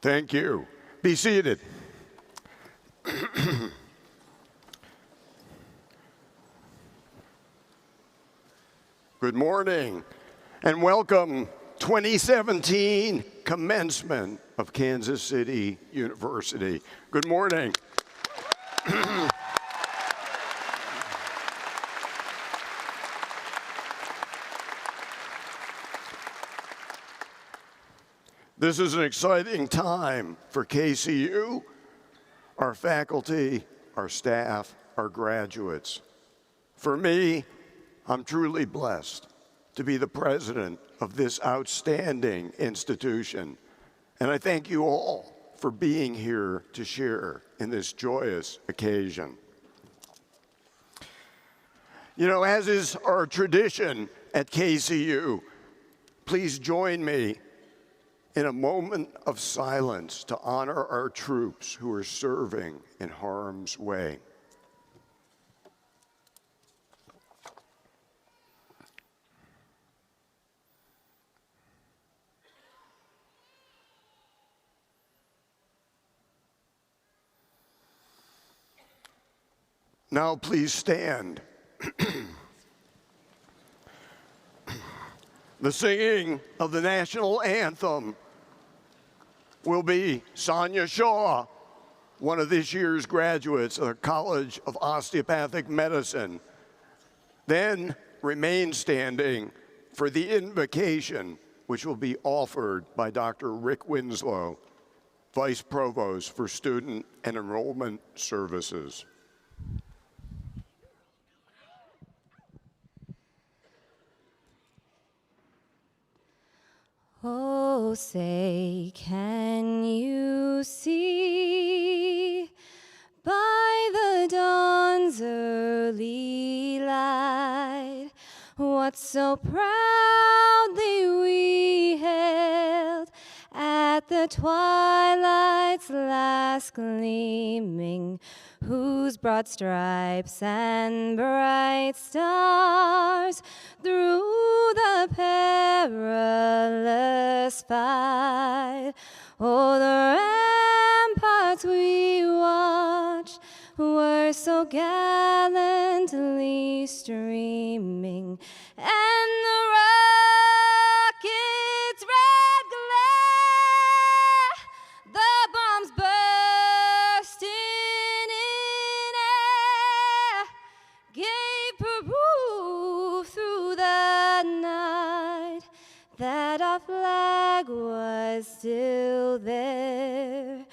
Thank you. Be seated. Good morning and welcome 2017 commencement of Kansas City University. Good morning. This is an exciting time for KCU, our faculty, our staff, our graduates. For me, I'm truly blessed to be the president of this outstanding institution, and I thank you all for being here to share in this joyous occasion. You know, as is our tradition at KCU, please join me in a moment of silence to honor our troops who are serving in harm's way. Now please stand. The singing of the national anthem will be Sonia Shaw, one of this year's graduates of the College of Osteopathic Medicine. Then remain standing for the invocation, which will be offered by Dr. Rick Winslow, Vice Provost for Student and Enrollment Services. Oh, say, can you see by the dawn's early light what so proudly we hailed at the twilight's last gleaming, whose broad stripes and bright stars through the perilous fight, oh, the ramparts we watched were so gallantly streaming, and the rocket's red glare, the bombs bursting in air, gave proof through the night that our flag was still there.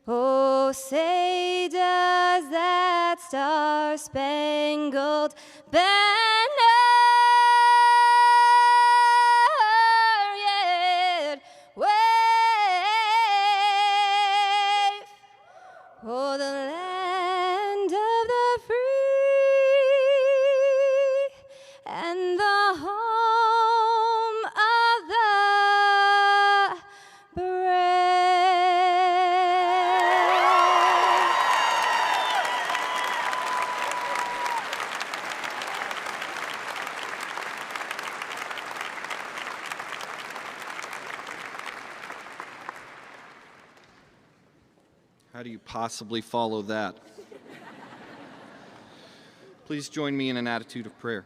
Oh, say, does that star-spangled banner yet wave? Oh, the land of the free and the home of the brave. How do you possibly follow that? Please join me in an attitude of prayer.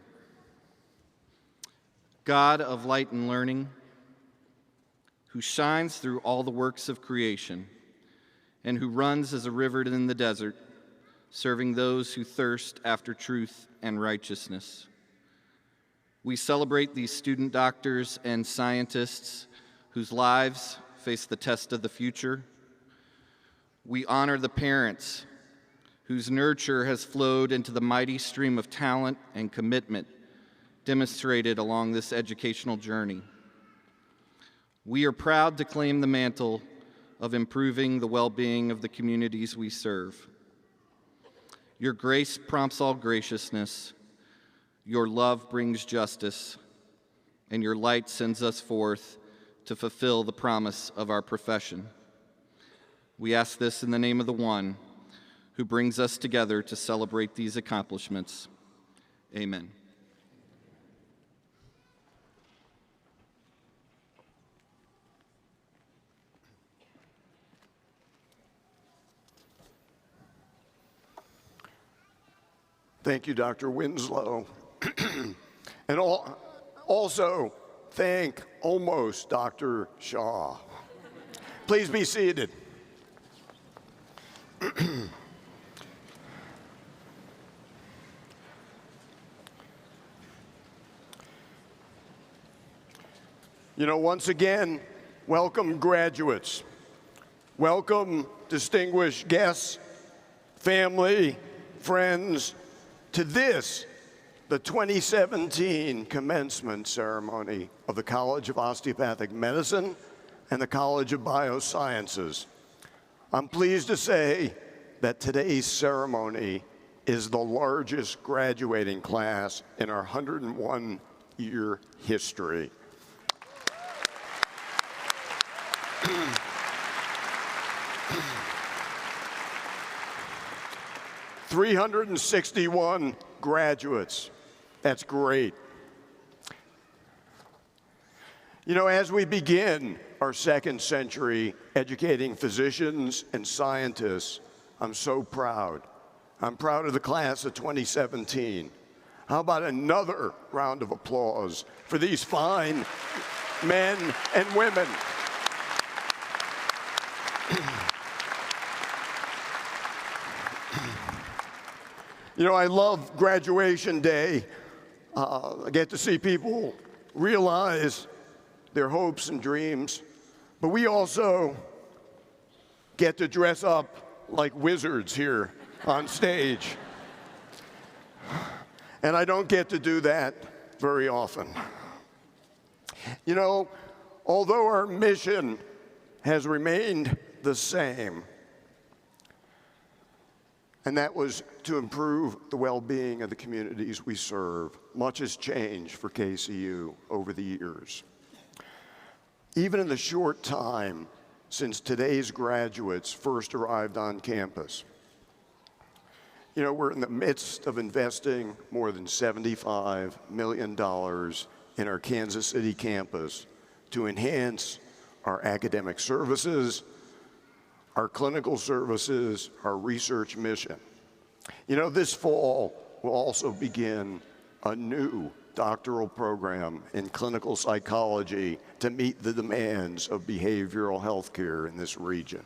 God of light and learning, who shines through all the works of creation, and who runs as a river in the desert, serving those who thirst after truth and righteousness. We celebrate these student doctors and scientists whose lives face the test of the future. We honor the parents whose nurture has flowed into the mighty stream of talent and commitment demonstrated along this educational journey. We are proud to claim the mantle of improving the well-being of the communities we serve. Your grace prompts all graciousness, your love brings justice, and your light sends us forth to fulfill the promise of our profession. We ask this in the name of the one who brings us together to celebrate these accomplishments. Amen. Thank you, Dr. Winslow. And also, thank almost Dr. Shaw. Please be seated. Once again, welcome graduates. Welcome distinguished guests, family, friends, to this, the 2017 commencement ceremony of the College of Osteopathic Medicine and the College of Biosciences. I'm pleased to say that today's ceremony is the largest graduating class in our 101-year history. 361 graduates. That's great. As we begin our second century educating physicians and scientists, I'm so proud. I'm proud of the class of 2017. How about another round of applause for these fine men and women? I love graduation day. I get to see people realize their hopes and dreams, but we also get to dress up like wizards here on stage. And I don't get to do that very often. Although our mission has remained the same, and that was to improve the well-being of the communities we serve, much has changed for KCU over the years. Even in the short time since today's graduates first arrived on campus, we're in the midst of investing more than $75 million in our Kansas City campus to enhance our academic services, our clinical services, our research mission. This fall will also begin a new doctoral program in clinical psychology to meet the demands of behavioral health care in this region.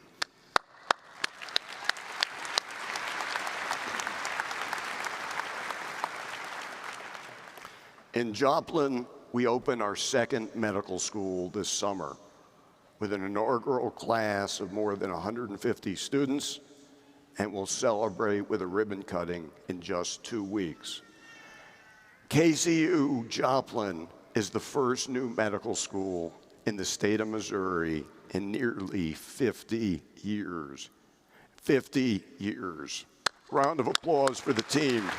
In Joplin, we open our second medical school this summer with an inaugural class of more than 150 students, and we'll celebrate with a ribbon cutting in just 2 weeks. KCU Joplin is the first new medical school in the state of Missouri in nearly 50 years. 50 years. Round of applause for the team.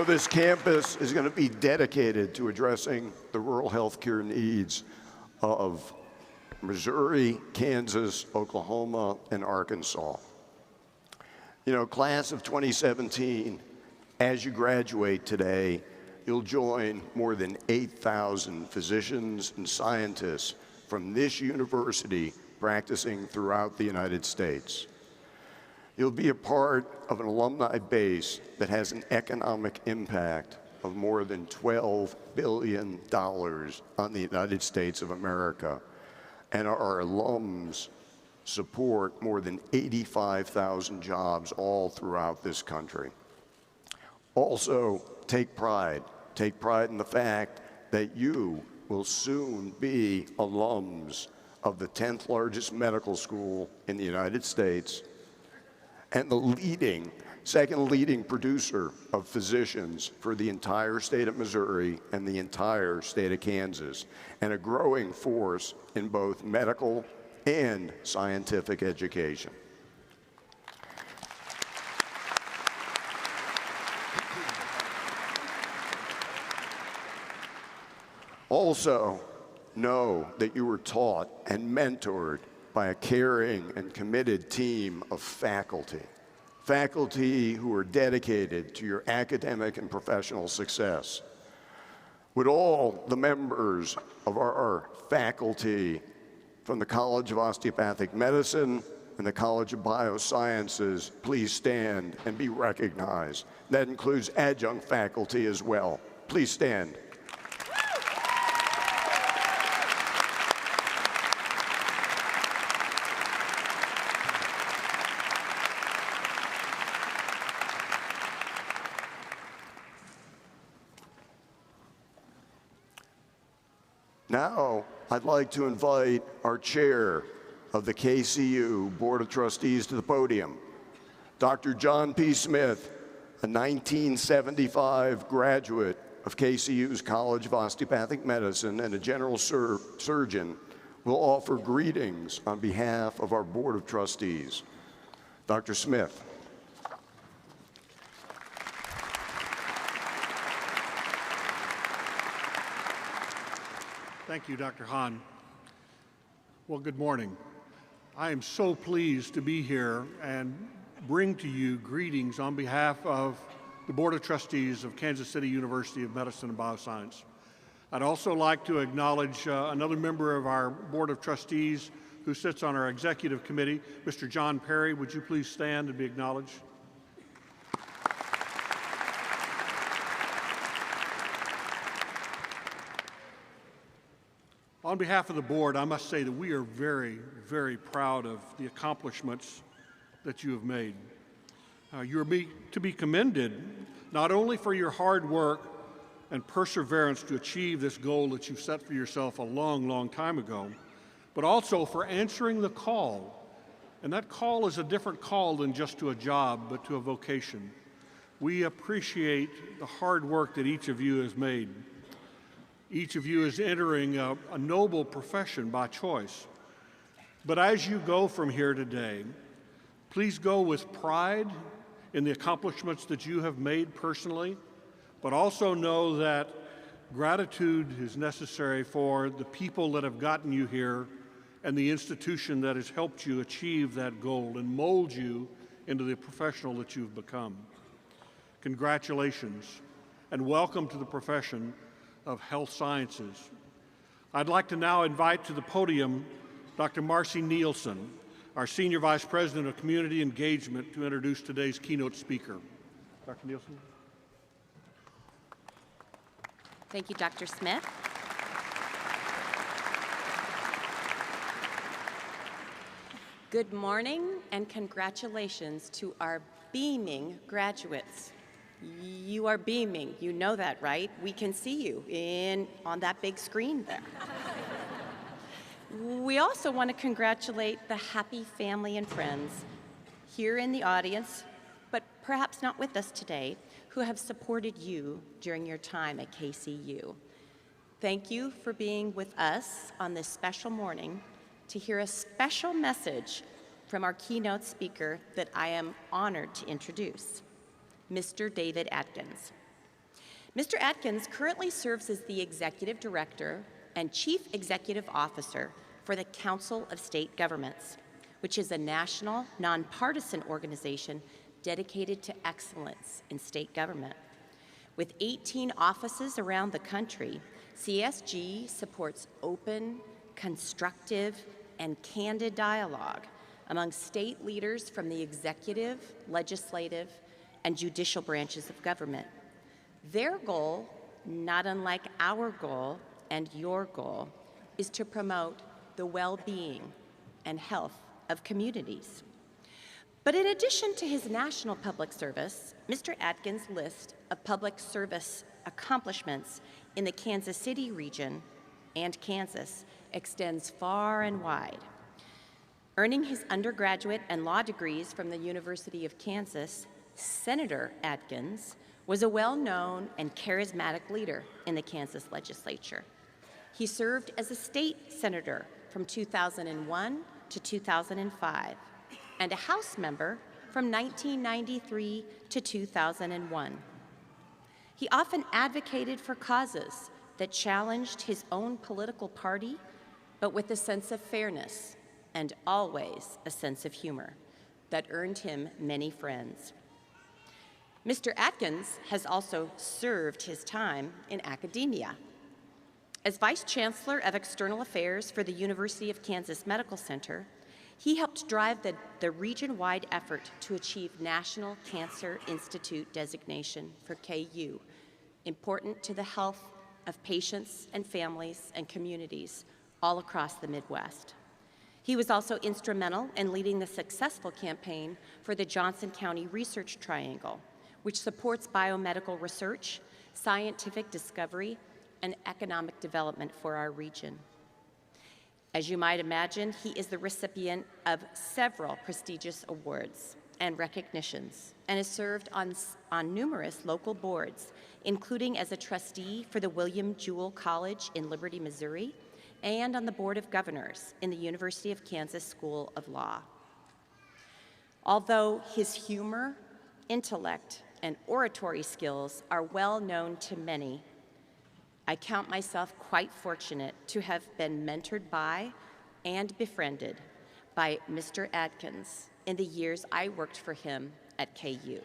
This campus is going to be dedicated to addressing the rural health care needs of Missouri, Kansas, Oklahoma, and Arkansas. Class of 2017, as you graduate today, you'll join more than 8,000 physicians and scientists from this university practicing throughout the United States. You'll be a part of an alumni base that has an economic impact of more than $12 billion on the United States of America. And our alums support more than 85,000 jobs all throughout this country. Also, take pride in the fact that you will soon be alums of the 10th largest medical school in the United States and the second leading producer of physicians for the entire state of Missouri and the entire state of Kansas, and a growing force in both medical and scientific education. Also, know that you were taught and mentored by a caring and committed team of faculty who are dedicated to your academic and professional success. Would all the members of our faculty from the College of Osteopathic Medicine in the College of Biosciences, please stand and be recognized. That includes adjunct faculty as well. Please stand. Now, I'd like to invite our chair of the KCU Board of Trustees to the podium, Dr. John P. Smith, a 1975 graduate of KCU's College of Osteopathic Medicine and a general surgeon, will offer greetings on behalf of our Board of Trustees. Dr. Smith. Thank you, Dr. Hahn. Well, good morning. I am so pleased to be here and bring to you greetings on behalf of the Board of Trustees of Kansas City University of Medicine and Bioscience. I'd also like to acknowledge another member of our Board of Trustees who sits on our executive committee, Mr. John Perry. Would you please stand and be acknowledged? On behalf of the board, I must say that we are very, very proud of the accomplishments that you have made. You are to be commended not only for your hard work and perseverance to achieve this goal that you've set for yourself a long, long time ago, but also for answering the call. And that call is a different call than just to a job, but to a vocation. We appreciate the hard work that each of you has made. Each of you is entering a noble profession by choice. But as you go from here today, please go with pride in the accomplishments that you have made personally, but also know that gratitude is necessary for the people that have gotten you here and the institution that has helped you achieve that goal and mold you into the professional that you've become. Congratulations and welcome to the profession of health sciences. I'd like to now invite to the podium Dr. Marcy Nielsen, our Senior Vice President of Community Engagement, to introduce today's keynote speaker. Dr. Nielsen. Thank you, Dr. Smith. Good morning and congratulations to our beaming graduates. You are beaming, you know that, right? We can see you on that big screen there. We also want to congratulate the happy family and friends here in the audience, but perhaps not with us today, who have supported you during your time at KCU. Thank you for being with us on this special morning to hear a special message from our keynote speaker that I am honored to introduce. Mr. David Atkins. Mr. Atkins currently serves as the Executive Director and Chief Executive Officer for the Council of State Governments, which is a national, nonpartisan organization dedicated to excellence in state government. With 18 offices around the country, CSG supports open, constructive, and candid dialogue among state leaders from the executive, legislative, and judicial branches of government. Their goal, not unlike our goal and your goal, is to promote the well-being and health of communities. But in addition to his national public service, Mr. Atkins' list of public service accomplishments in the Kansas City region and Kansas extends far and wide. Earning his undergraduate and law degrees from the University of Kansas, Senator Atkins was a well-known and charismatic leader in the Kansas legislature. He served as a state senator from 2001 to 2005 and a House member from 1993 to 2001. He often advocated for causes that challenged his own political party, but with a sense of fairness and always a sense of humor that earned him many friends. Mr. Atkins has also served his time in academia. As Vice Chancellor of External Affairs for the University of Kansas Medical Center, He helped drive the region-wide effort to achieve National Cancer Institute designation for KU, important to the health of patients and families and communities all across the Midwest. He was also instrumental in leading the successful campaign for the Johnson County Research Triangle, which supports biomedical research, scientific discovery, and economic development for our region. As you might imagine, he is the recipient of several prestigious awards and recognitions, and has served on numerous local boards, including as a trustee for the William Jewell College in Liberty, Missouri, and on the Board of Governors in the University of Kansas School of Law. Although his humor, intellect, and oratory skills are well known to many, I count myself quite fortunate to have been mentored by and befriended by Mr. Adkins in the years I worked for him at KU.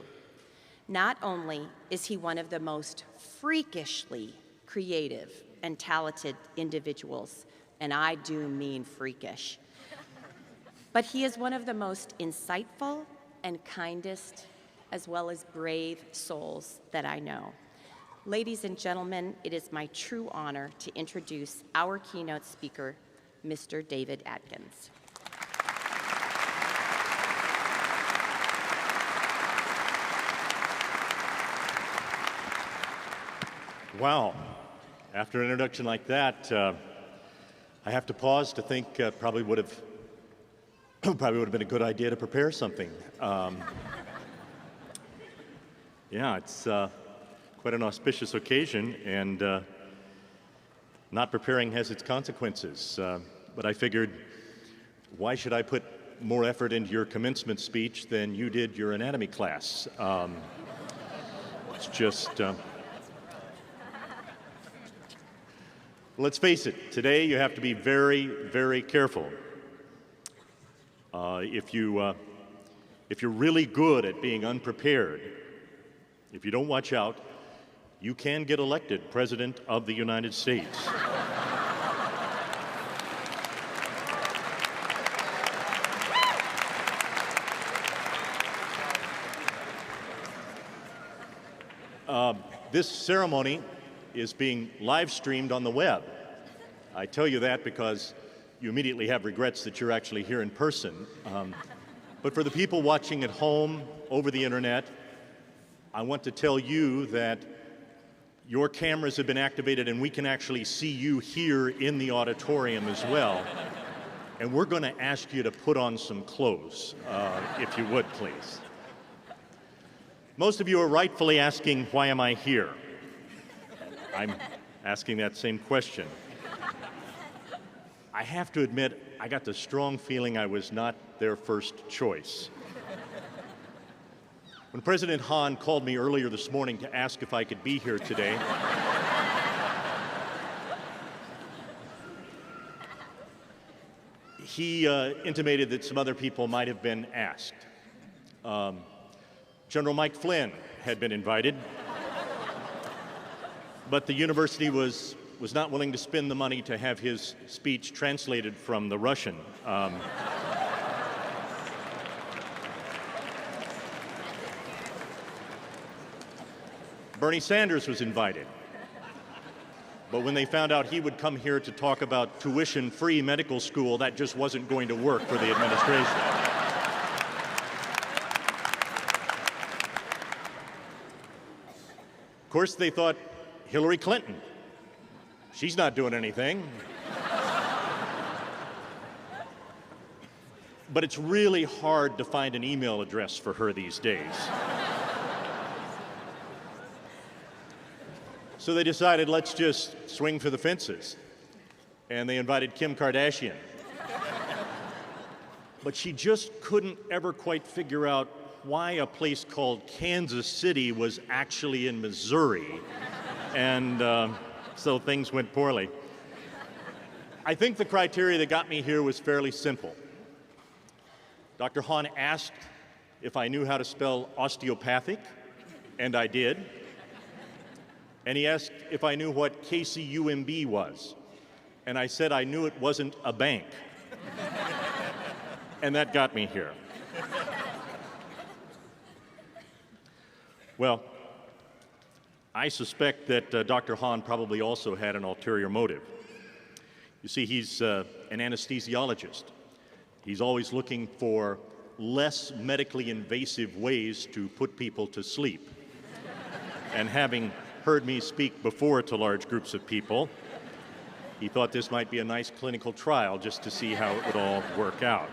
Not only is he one of the most freakishly creative and talented individuals, and I do mean freakish, but he is one of the most insightful and kindest, as well as brave souls that I know. Ladies and gentlemen, it is my true honor to introduce our keynote speaker, Mr. David Adkins. Wow. After an introduction like that, I have to pause to think probably would have been a good idea to prepare something. Yeah, it's quite an auspicious occasion, and not preparing has its consequences. But I figured, why should I put more effort into your commencement speech than you did your anatomy class? It's just... Let's face it, today you have to be very, very careful. If you're really good at being unprepared, if you don't watch out, you can get elected President of the United States. This ceremony is being live streamed on the web. I tell you that because you immediately have regrets that you're actually here in person. But for the people watching at home over the internet, I want to tell you that your cameras have been activated and we can actually see you here in the auditorium as well. And we're going to ask you to put on some clothes, if you would, please. Most of you are rightfully asking, why am I here? I'm asking that same question. I have to admit, I got the strong feeling I was not their first choice. When President Hahn called me earlier this morning to ask if I could be here today, he intimated that some other people might have been asked. General Mike Flynn had been invited, but the university was not willing to spend the money to have his speech translated from the Russian. Bernie Sanders was invited, but when they found out he would come here to talk about tuition-free medical school, that just wasn't going to work for the administration. Of course, they thought Hillary Clinton. She's not doing anything. But it's really hard to find an email address for her these days. So they decided, let's just swing for the fences. And they invited Kim Kardashian. But she just couldn't ever quite figure out why a place called Kansas City was actually in Missouri. And so things went poorly. I think the criteria that got me here was fairly simple. Dr. Hahn asked if I knew how to spell osteopathic, and I did. And he asked if I knew what KCUMB was, and I said I knew it wasn't a bank. and that got me here. Well, I suspect that Dr. Hahn probably also had an ulterior motive. You see, he's an anesthesiologist. He's always looking for less medically invasive ways to put people to sleep. And having heard me speak before to large groups of people, he thought this might be a nice clinical trial just to see how it would all work out.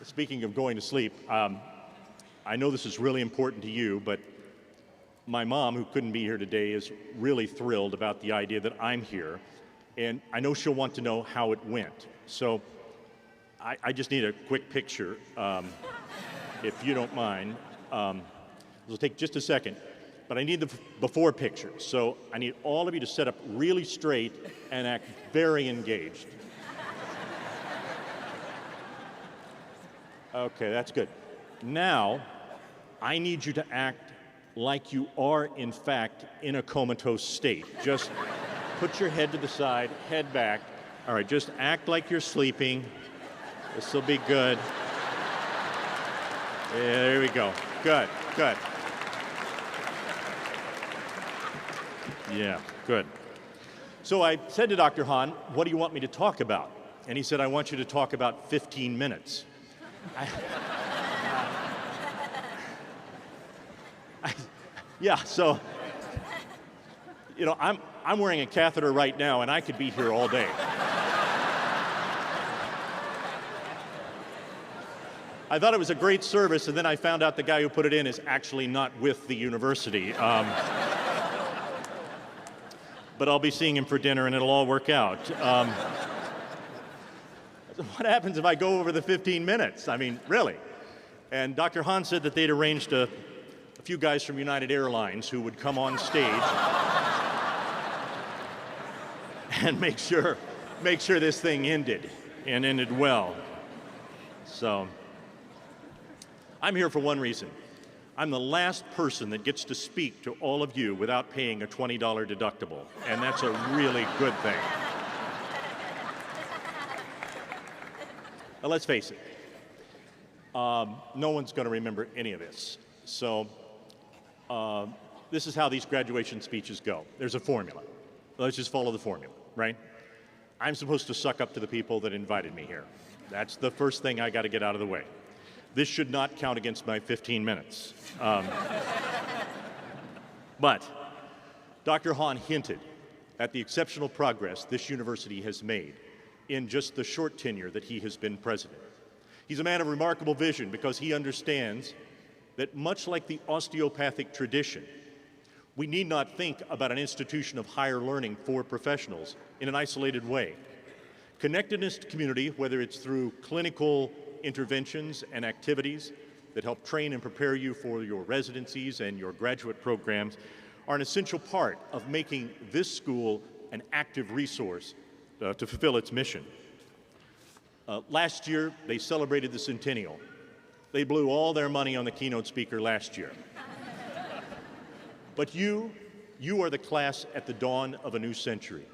Speaking of going to sleep, I know this is really important to you, but my mom, who couldn't be here today, is really thrilled about the idea that I'm here, and I know she'll want to know how it went. So I just need a quick picture, if you don't mind. It'll take just a second, but I need the before picture. So I need all of you to sit up really straight and act very engaged. Okay, that's good. Now, I need you to act like you are, in fact, in a comatose state. Just put your head to the side, head back. All right, just act like you're sleeping. This will be good. Yeah, there we go. Good, good. Yeah, good. So I said to Dr. Hahn, what do you want me to talk about? And he said, I want you to talk about 15 minutes. Yeah, so, you know, I'm wearing a catheter right now, and I could be here all day. I thought it was a great service, and then I found out the guy who put it in is actually not with the university. But I'll be seeing him for dinner, and it'll all work out. What happens if I go over the 15 minutes? I mean, really? And Dr. Hahn said that they'd arranged a few guys from United Airlines who would come on stage and make sure this thing ended, and ended well. So I'm here for one reason. I'm the last person that gets to speak to all of you without paying a $20 deductible, and that's a really good thing. Now, let's face it, no one's going to remember any of this. So this is how these graduation speeches go. There's a formula. Let's just follow the formula, right? I'm supposed to suck up to the people that invited me here. That's the first thing I got to get out of the way. This should not count against my 15 minutes. But Dr. Hahn hinted at the exceptional progress this university has made in just the short tenure that he has been president. He's a man of remarkable vision because he understands that much like the osteopathic tradition, we need not think about an institution of higher learning for professionals in an isolated way. Connectedness to community, whether it's through clinical interventions and activities that help train and prepare you for your residencies and your graduate programs, are an essential part of making this school an active resource to fulfill its mission. Last year, they celebrated the centennial. They blew all their money on the keynote speaker last year. But you are the class at the dawn of a new century.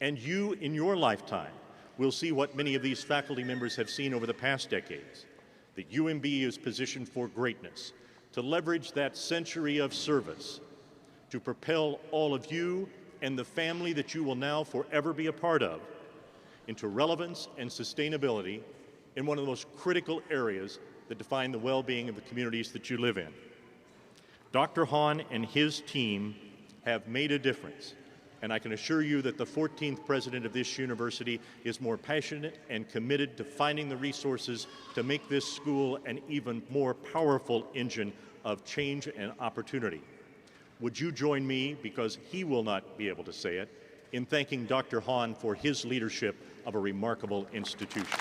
And you, in your lifetime, will see what many of these faculty members have seen over the past decades, that UMB is positioned for greatness, to leverage that century of service to propel all of you and the family that you will now forever be a part of into relevance and sustainability in one of the most critical areas that define the well-being of the communities that you live in. Dr. Hahn and his team have made a difference, and I can assure you that the 14th president of this university is more passionate and committed to finding the resources to make this school an even more powerful engine of change and opportunity. Would you join me, because he will not be able to say it, in thanking Dr. Hahn for his leadership of a remarkable institution.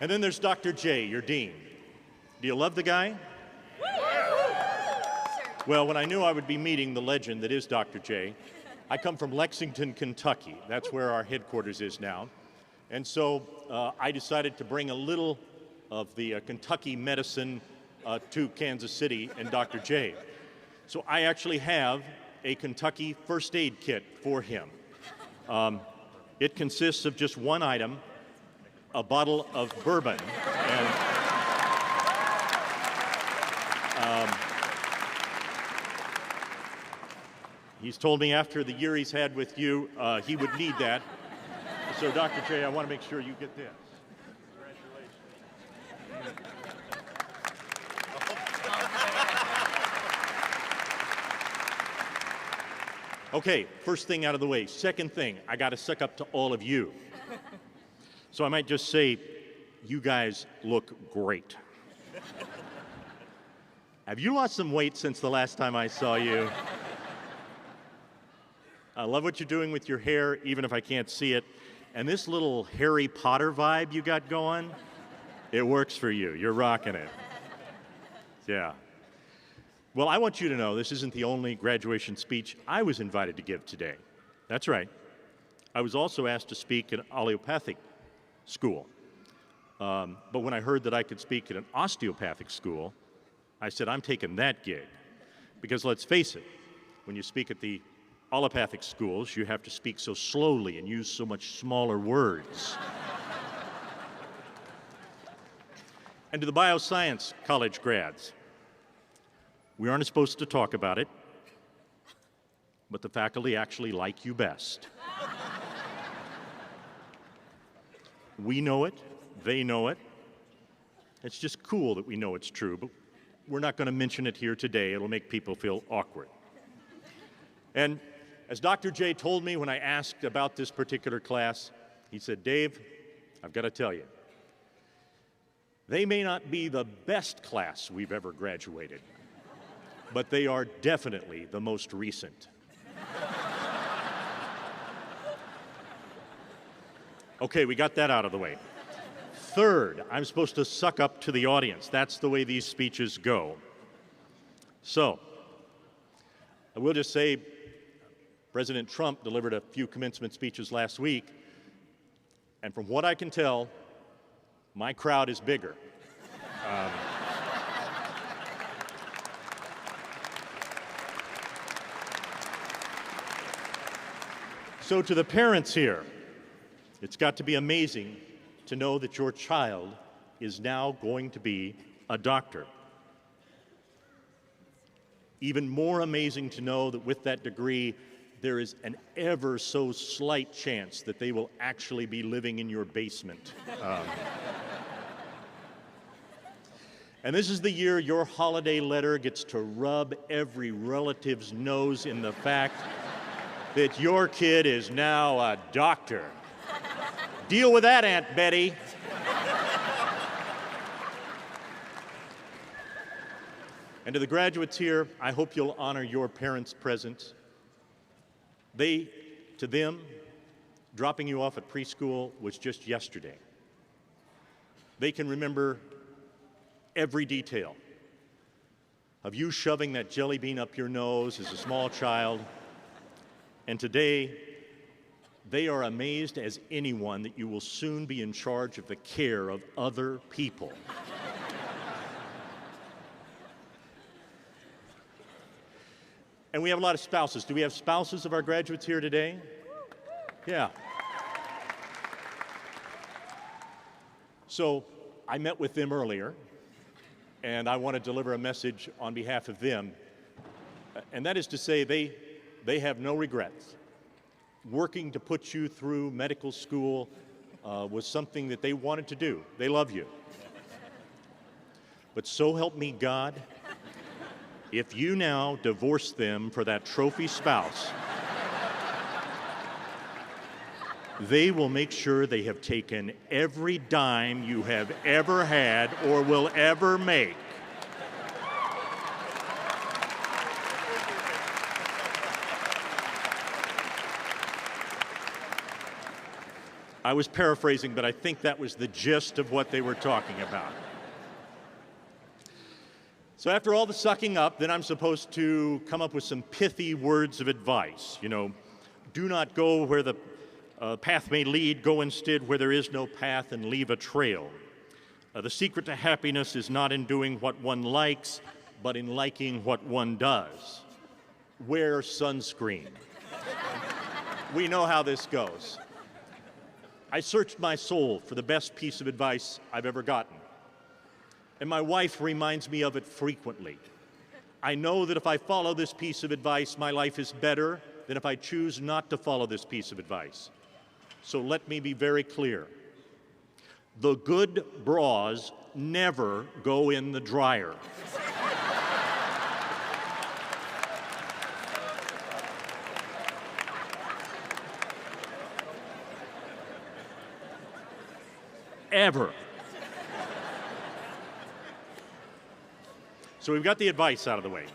And then there's Dr. J, your dean. Do you love the guy? Well, when I knew I would be meeting the legend that is Dr. J, I come from Lexington, Kentucky. That's where our headquarters is now. And so I decided to bring a little of the Kentucky medicine to Kansas City and Dr. J. So I actually have a Kentucky first aid kit for him. It consists of just one item, a bottle of bourbon. And, he's told me after the year he's had with you, he would need that. So, Dr. J, I want to make sure you get this. Okay, first thing out of the way. Second thing, I got to suck up to all of you. So I might just say, you guys look great. Have you lost some weight since the last time I saw you? I love what you're doing with your hair, even if I can't see it. And this little Harry Potter vibe you got going, it works for you. You're rocking it. Yeah. Well, I want you to know this isn't the only graduation speech I was invited to give today. That's right. I was also asked to speak at allopathic school. But when I heard that I could speak at an osteopathic school, I said, I'm taking that gig. Because let's face it, when you speak at the allopathic schools, you have to speak so slowly and use so much smaller words. And to the bioscience college grads, we aren't supposed to talk about it, but the faculty actually like you best. We know it, they know it. It's just cool that we know it's true, but we're not going to mention it here today. It'll make people feel awkward. And as Dr. J told me when I asked about this particular class, he said, Dave, I've got to tell you, they may not be the best class we've ever graduated, but they are definitely the most recent. Okay, we got that out of the way. Third, I'm supposed to suck up to the audience. That's the way these speeches go. So, I will just say, President Trump delivered a few commencement speeches last week, and from what I can tell, my crowd is bigger. So to the parents here, it's got to be amazing to know that your child is now going to be a doctor. Even more amazing to know that with that degree, there is an ever so slight chance that they will actually be living in your basement. And this is the year your holiday letter gets to rub every relative's nose in the fact that your kid is now a doctor. Deal with that, Aunt Betty. And to the graduates here, I hope you'll honor your parents' presence. To them, dropping you off at preschool was just yesterday. They can remember every detail of you shoving that jelly bean up your nose as a small child. And today, they are amazed as anyone that you will soon be in charge of the care of other people. And we have a lot of spouses. Do we have spouses of our graduates here today? Yeah. So I met with them earlier, and I want to deliver a message on behalf of them. And that is to say, they have no regrets. Working to put you through medical school was something that they wanted to do. They love you. But so help me God, if you now divorce them for that trophy spouse, they will make sure they have taken every dime you have ever had or will ever make. I was paraphrasing, but I think that was the gist of what they were talking about. So after all the sucking up, then I'm supposed to come up with some pithy words of advice. You know, do not go where the path may lead, go instead where there is no path and leave a trail. The secret to happiness is not in doing what one likes, but in liking what one does. Wear sunscreen. We know how this goes. I searched my soul for the best piece of advice I've ever gotten, and my wife reminds me of it frequently. I know that if I follow this piece of advice, my life is better than if I choose not to follow this piece of advice. So let me be very clear. The good bras never go in the dryer. Ever. So we've got the advice out of the way.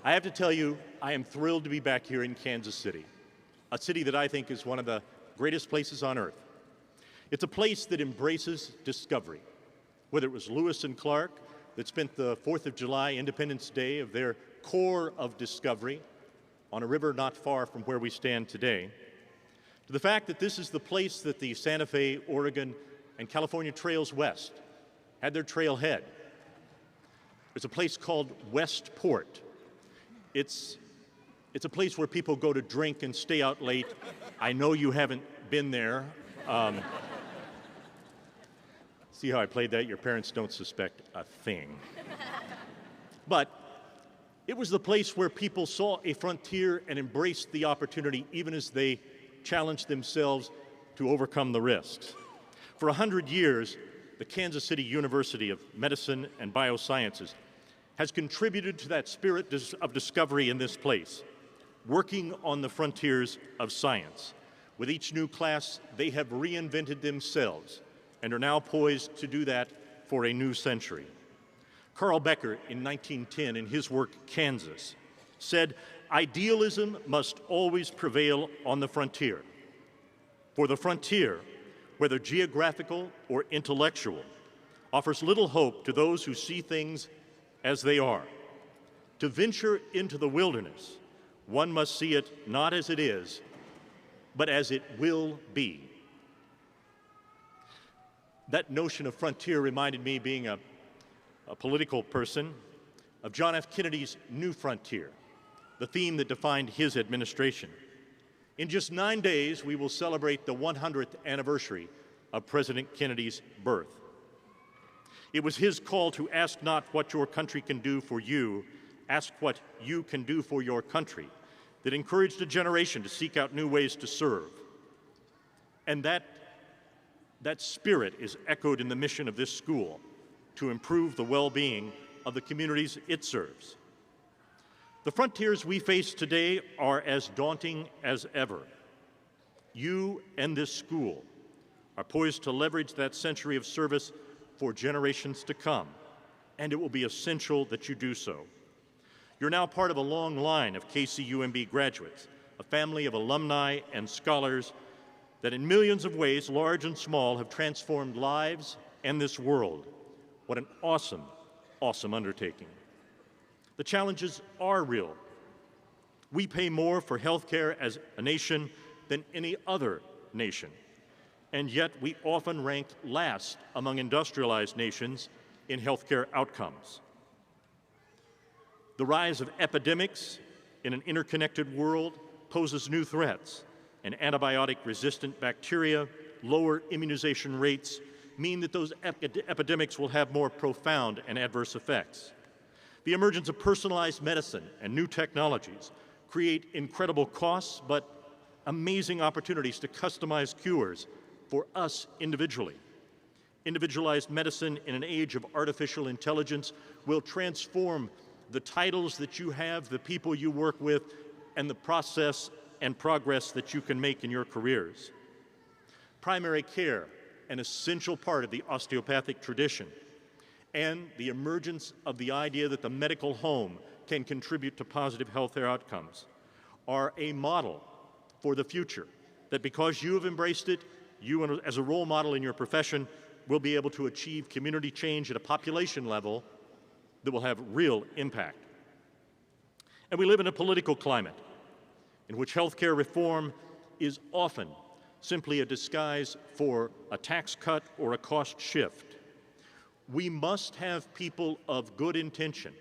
I have to tell you, I am thrilled to be back here in Kansas City, a city that I think is one of the greatest places on earth. It's a place that embraces discovery. Whether it was Lewis and Clark that spent the 4th of July, Independence Day, of their core of discovery on a river not far from where we stand today, to the fact that this is the place that the Santa Fe, Oregon, and California Trails West had their trailhead. There's a place called Westport. It's a place where people go to drink and stay out late. I know you haven't been there. See how I played that? Your parents don't suspect a thing. But it was the place where people saw a frontier and embraced the opportunity even as they challenged themselves to overcome the risks. For 100 years, the Kansas City University of Medicine and Biosciences has contributed to that spirit of discovery in this place, working on the frontiers of science. With each new class, they have reinvented themselves and are now poised to do that for a new century. Carl Becker, in 1910, in his work, Kansas, said, "Idealism must always prevail on the frontier. For the frontier, whether geographical or intellectual, offers little hope to those who see things as they are. To venture into the wilderness, one must see it not as it is, but as it will be." That notion of frontier reminded me, being a political person, of John F. Kennedy's New Frontier, the theme that defined his administration. In just 9 days, we will celebrate the 100th anniversary of President Kennedy's birth. It was his call to ask not what your country can do for you, ask what you can do for your country, that encouraged a generation to seek out new ways to serve. And that spirit is echoed in the mission of this school, to improve the well-being of the communities it serves. The frontiers we face today are as daunting as ever. You and this school are poised to leverage that century of service for generations to come, and it will be essential that you do so. You're now part of a long line of KCU graduates, a family of alumni and scholars that in millions of ways, large and small, have transformed lives and this world. What an awesome, awesome undertaking. The challenges are real. We pay more for health care as a nation than any other nation, and yet we often rank last among industrialized nations in healthcare outcomes. The rise of epidemics in an interconnected world poses new threats, and antibiotic-resistant bacteria, lower immunization rates mean that those epidemics will have more profound and adverse effects. The emergence of personalized medicine and new technologies create incredible costs, but amazing opportunities to customize cures for us individually. Individualized medicine in an age of artificial intelligence will transform the titles that you have, the people you work with, and the process and progress that you can make in your careers. Primary care, an essential part of the osteopathic tradition, and the emergence of the idea that the medical home can contribute to positive healthcare outcomes, are a model for the future, that because you have embraced it, you as a role model in your profession will be able to achieve community change at a population level that will have real impact. And we live in a political climate in which healthcare reform is often simply a disguise for a tax cut or a cost shift. We must have people of good intention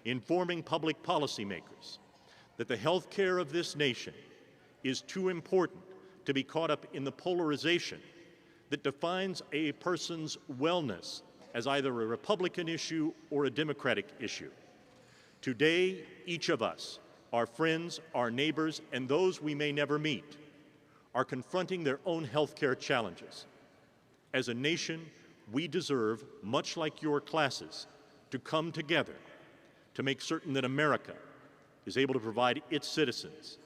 informing public policymakers that the health care of this nation is too important to be caught up in the polarization that defines a person's wellness as either a Republican issue or a Democratic issue. Today, each of us, our friends, our neighbors, and those we may never meet, are confronting their own health care challenges. As a nation, we deserve, much like your classes, to come together to make certain that America is able to provide its citizens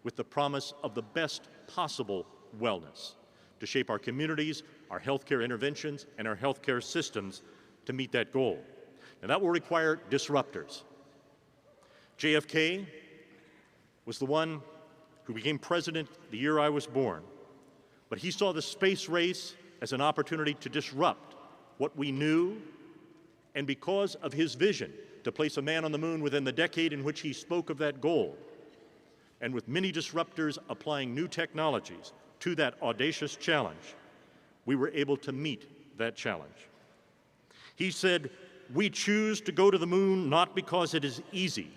with the promise of the best possible wellness, to shape our communities, our healthcare interventions, and our healthcare systems to meet that goal. And that will require disruptors. JFK was the one who became president the year I was born, but he saw the space race as an opportunity to disrupt what we knew, and because of his vision to place a man on the moon within the decade in which he spoke of that goal, and with many disruptors applying new technologies to that audacious challenge, we were able to meet that challenge. He said, "We choose to go to the moon not because it is easy,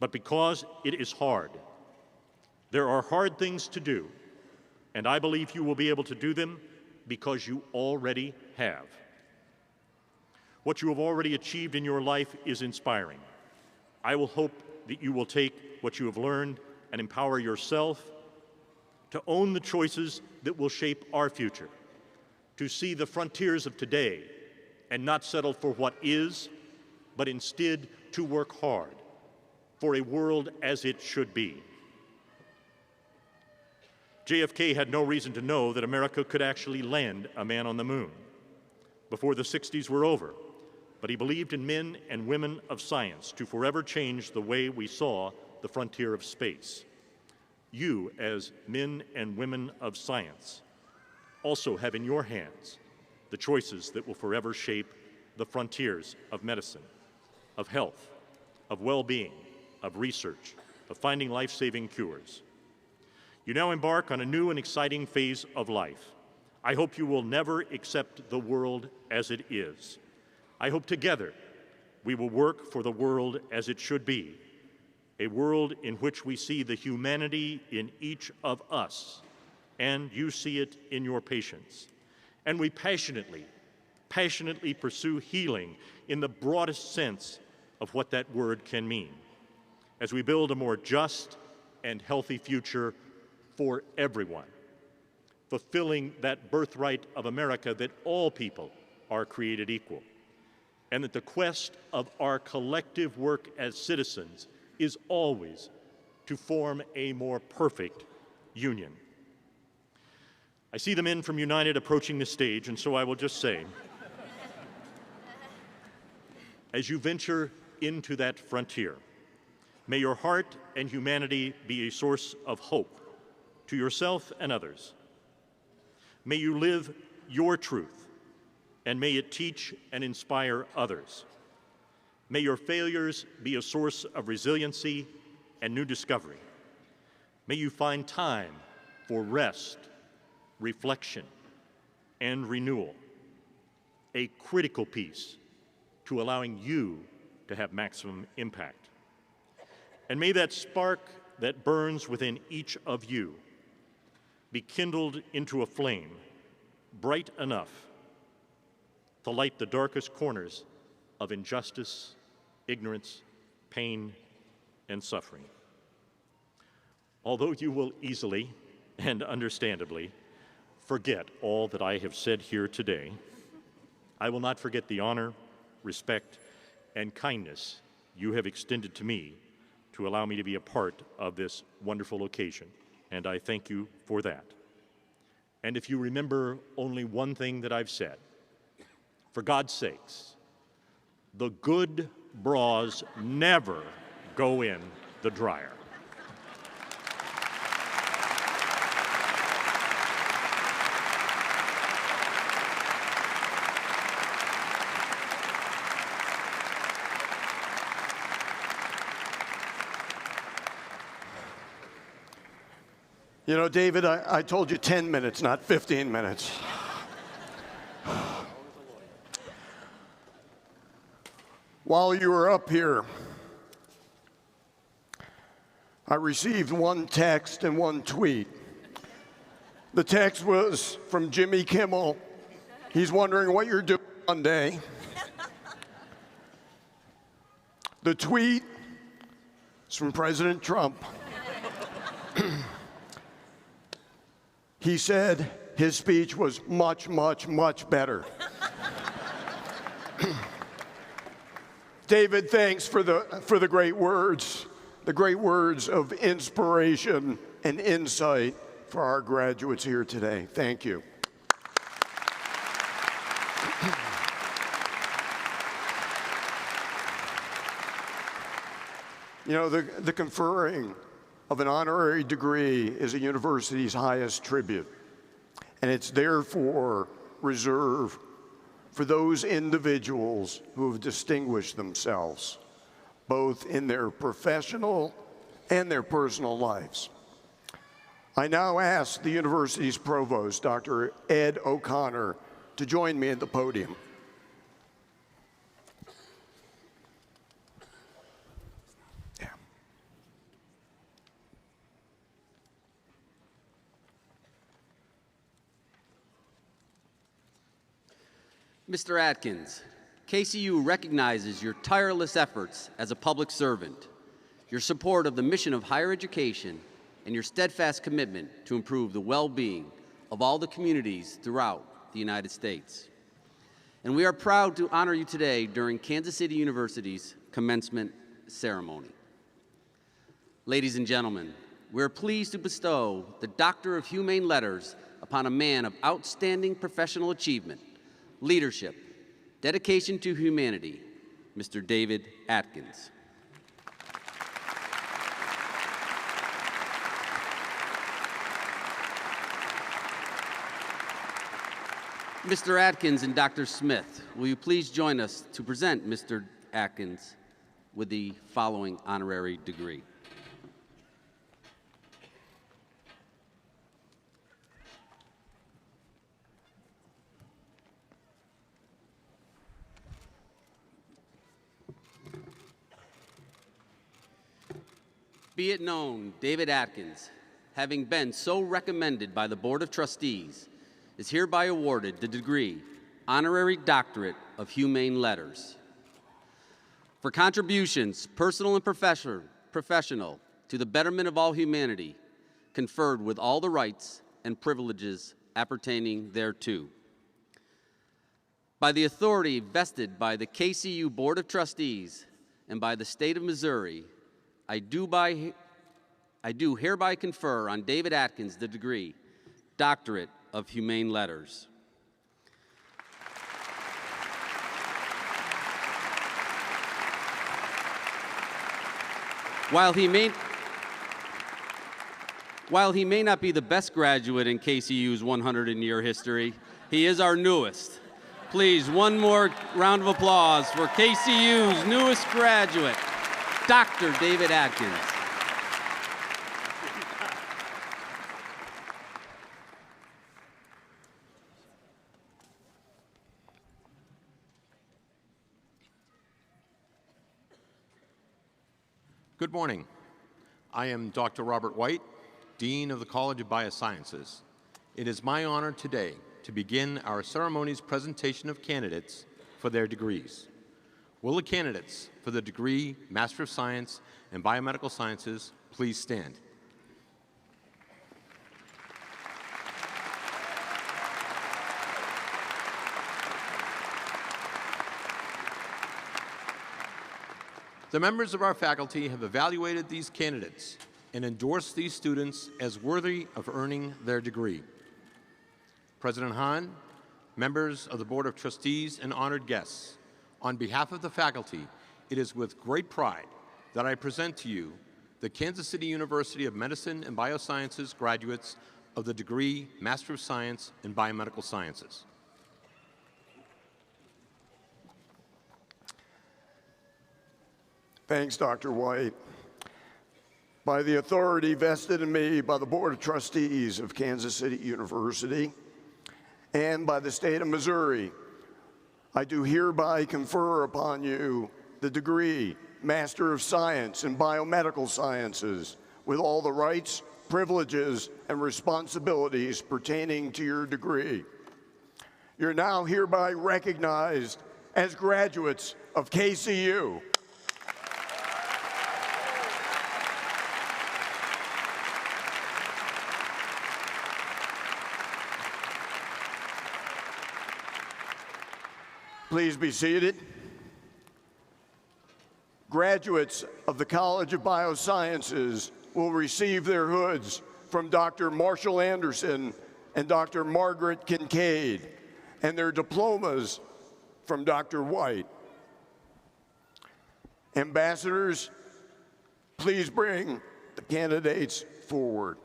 but because it is hard. There are hard things to do, and I believe you will be able to do them because you already have." What you have already achieved in your life is inspiring. I will hope that you will take what you have learned and empower yourself to own the choices that will shape our future, to see the frontiers of today and not settle for what is, but instead to work hard for a world as it should be. JFK had no reason to know that America could actually land a man on the moon before the 60s were over, but he believed in men and women of science to forever change the way we saw the frontier of space. You, as men and women of science, also have in your hands the choices that will forever shape the frontiers of medicine, of health, of well-being, of research, of finding life-saving cures. You now embark on a new and exciting phase of life. I hope you will never accept the world as it is. I hope together we will work for the world as it should be, a world in which we see the humanity in each of us, and you see it in your patients. And we passionately pursue healing in the broadest sense of what that word can mean, as we build a more just and healthy future for everyone, fulfilling that birthright of America that all people are created equal, and that the quest of our collective work as citizens is always to form a more perfect union. I see the men from United approaching the stage, and so I will just say, as you venture into that frontier, may your heart and humanity be a source of hope to yourself and others. May you live your truth, and may it teach and inspire others. May your failures be a source of resiliency and new discovery. May you find time for rest, reflection, and renewal, a critical piece to allowing you to have maximum impact. And may that spark that burns within each of you be kindled into a flame bright enough to light the darkest corners of injustice, ignorance, pain, and suffering. Although you will easily and understandably forget all that I have said here today, I will not forget the honor, respect, and kindness you have extended to me to allow me to be a part of this wonderful occasion, and I thank you for that. And if you remember only one thing that I've said, for God's sakes, the good bras never go in the dryer. You know, David, I told you 10 minutes, not 15 minutes. While you were up here, I received one text and one tweet. The text was from Jimmy Kimmel. He's wondering what you're doing Monday. The tweet is from President Trump. He said his speech was much, much, much better. David, thanks for the great words of inspiration and insight for our graduates here today. Thank you. You know, the conferring of an honorary degree is a university's highest tribute, and it's therefore reserved for those individuals who have distinguished themselves, both in their professional and their personal lives. I now ask the university's provost, Dr. Ed O'Connor, to join me at the podium. Mr. Atkins, KCU recognizes your tireless efforts as a public servant, your support of the mission of higher education, and your steadfast commitment to improve the well-being of all the communities throughout the United States. And we are proud to honor you today during Kansas City University's commencement ceremony. Ladies and gentlemen, we are pleased to bestow the Doctor of Humane Letters upon a man of outstanding professional achievement, leadership, dedication to humanity, Mr. David Atkins. Mr. Atkins and Dr. Smith, will you please join us to present Mr. Atkins with the following honorary degree? Be it known, David Atkins, having been so recommended by the Board of Trustees, is hereby awarded the degree Honorary Doctorate of Humane Letters for contributions, personal and professional, to the betterment of all humanity, conferred with all the rights and privileges appertaining thereto. By the authority vested by the KCU Board of Trustees and by the State of Missouri, I do hereby confer on David Atkins the degree Doctorate of Humane Letters. While he may not be the best graduate in KCU's 100-year history, he is our newest. Please, one more round of applause for KCU's newest graduate, Dr. David Atkins. Good morning. I am Dr. Robert White, Dean of the College of Biosciences. It is my honor today to begin our ceremony's presentation of candidates for their degrees. Will the candidates for the degree Master of Science in Biomedical Sciences please stand? The members of our faculty have evaluated these candidates and endorsed these students as worthy of earning their degree. President Hahn, members of the Board of Trustees, and honored guests, on behalf of the faculty, it is with great pride that I present to you the Kansas City University of Medicine and Biosciences graduates of the degree Master of Science in Biomedical Sciences. Thanks, Dr. White. by the authority vested in me by the Board of Trustees of Kansas City University and by the state of Missouri, I do hereby confer upon you the degree Master of Science in Biomedical Sciences with all the rights, privileges, and responsibilities pertaining to your degree. You're now hereby recognized as graduates of KCU. Please be seated. Graduates of the College of Biosciences will receive their hoods from Dr. Marshall Anderson and Dr. Margaret Kincaid, and their diplomas from Dr. White. Ambassadors, please bring the candidates forward.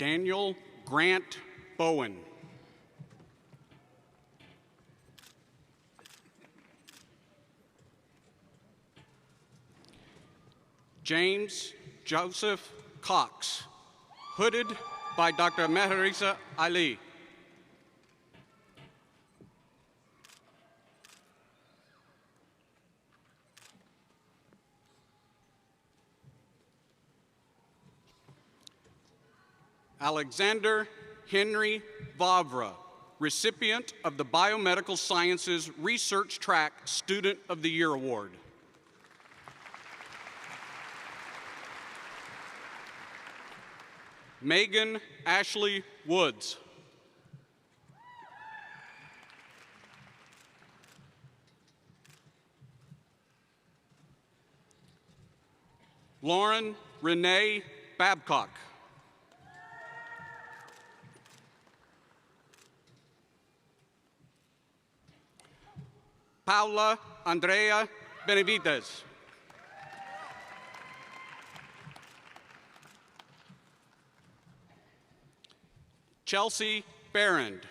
Daniel Grant Bowen. James Joseph Cox, hooded by Dr. Meherisa Ali. Alexander Henry Vavra, recipient of the Biomedical Sciences Research Track Student of the Year Award. Megan Ashley Woods. Lauren Renee Babcock. Paula Andrea Benavides. Chelsea Barrand.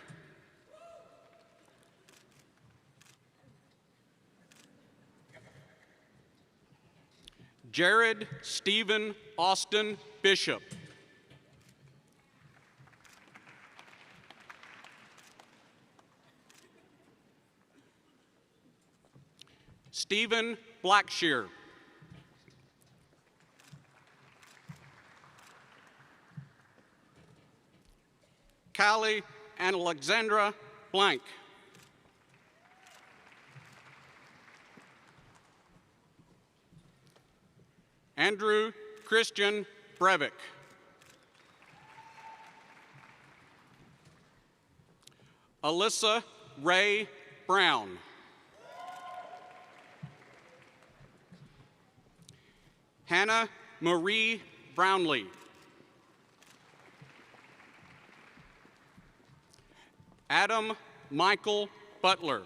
Jared Stephen Austin Bishop. Stephen Blackshear. Callie and Alexandra Blank. Andrew Christian Breivik. Alyssa Ray Brown. Hannah Marie Brownlee. Adam Michael Butler.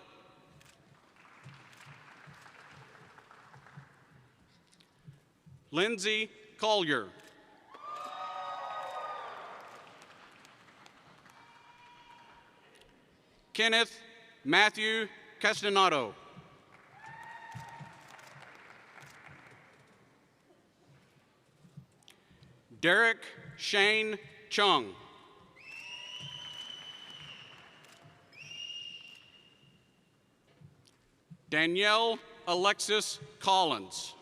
Lindsay Collier. Kenneth Matthew Castanado. Derek Shane Chung. Danielle Alexis Collins.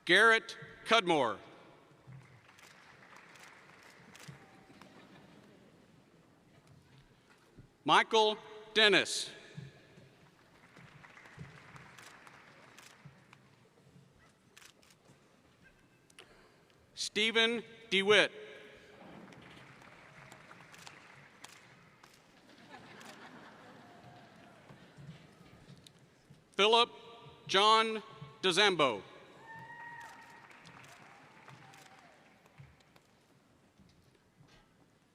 Garrett Cudmore. Michael Dennis. Stephen DeWitt. Philip John DeZambo.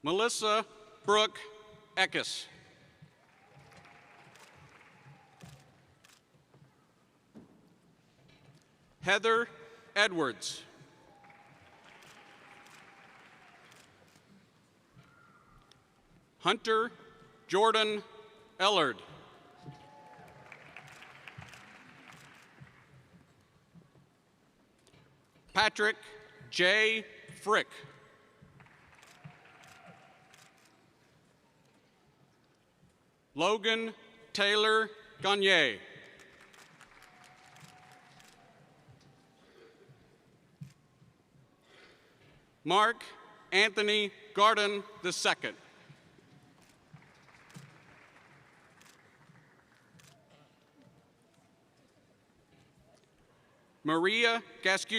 Melissa Brooke Eckes. Heather Edwards. Hunter Jordan Ellard. Patrick J. Frick. Logan Taylor Gagne. Mark Anthony Garden II. Maria Gasque.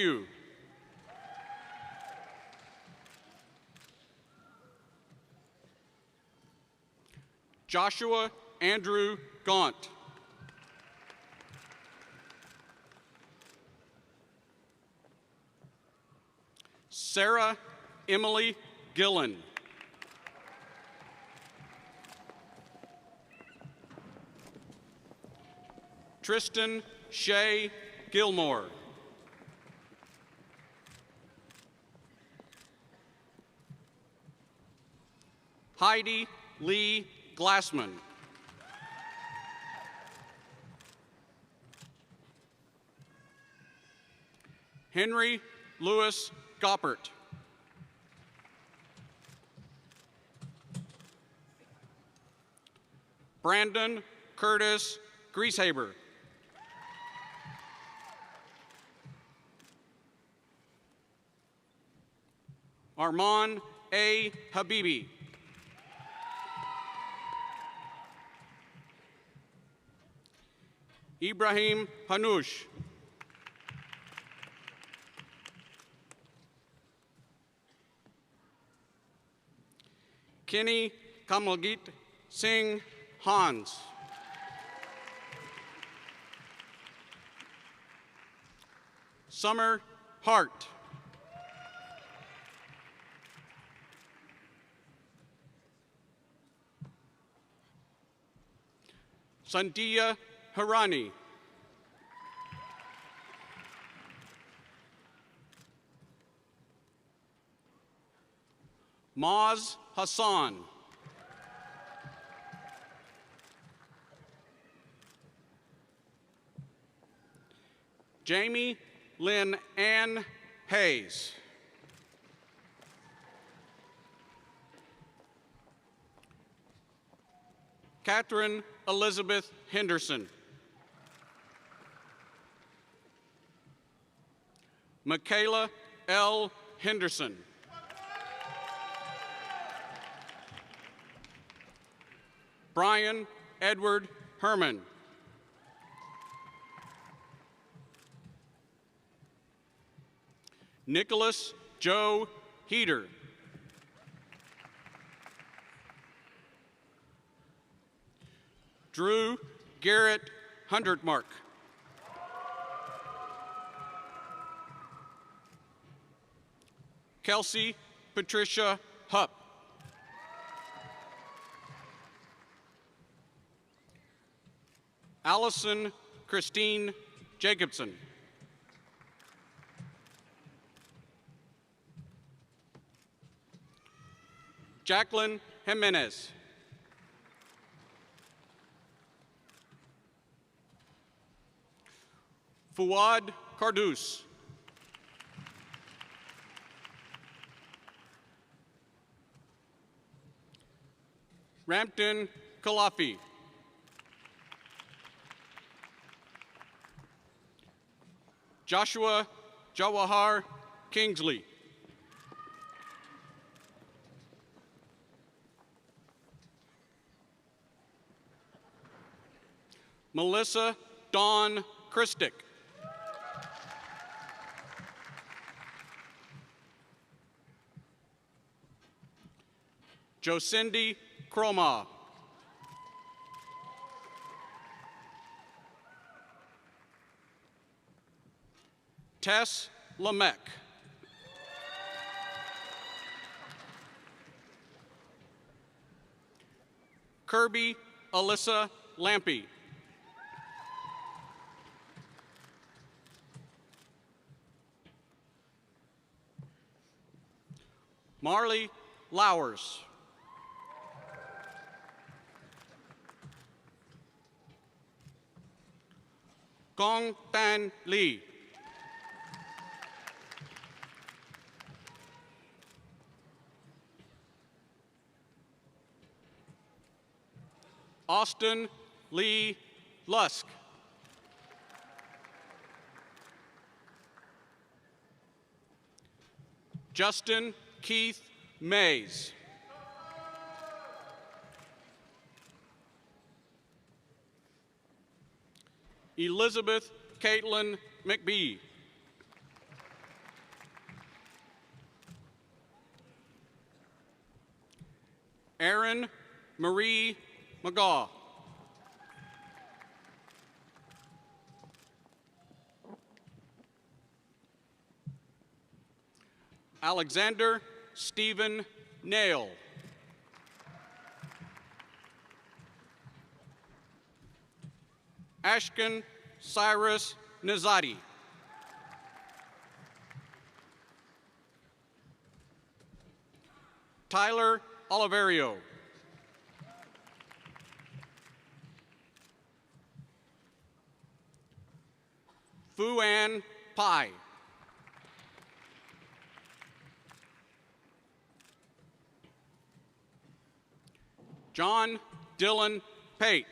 Joshua Andrew Gaunt. Sarah Emily Gillen. Tristan Shay Gilmore. Heidi Lee Glassman. Henry Lewis Goppert. Brandon Curtis Grieshaber. Armand A. Habibi. Ibrahim Hanoush. Kenny Kamalgit Singh Hans. Summer Hart. Sandia Harani. Maz Hassan. Jamie Lynn Ann Hayes. Catherine Elizabeth Henderson. Michaela L. Henderson. Brian Edward Herman. Nicholas Joe Heater. Drew Garrett Hundertmark. Kelsey Patricia Hupp. Allison Christine Jacobson. Jacqueline Jimenez. Fuad Cardus. Rampton Kalafi. Joshua Jawahar Kingsley. Melissa Dawn Christick. Jocindy Croma. Tess Lamech. Kirby Alyssa Lampy. Marley Lowers. Gong Tan Lee. Austin Lee Lusk. Justin Keith Mays. Elizabeth Caitlin McBee. Erin Marie McGaw. Alexander Stephen Nail. Ashkin Cyrus Nazadi. Tyler Oliverio. Fu An Pai. John Dylan Pate.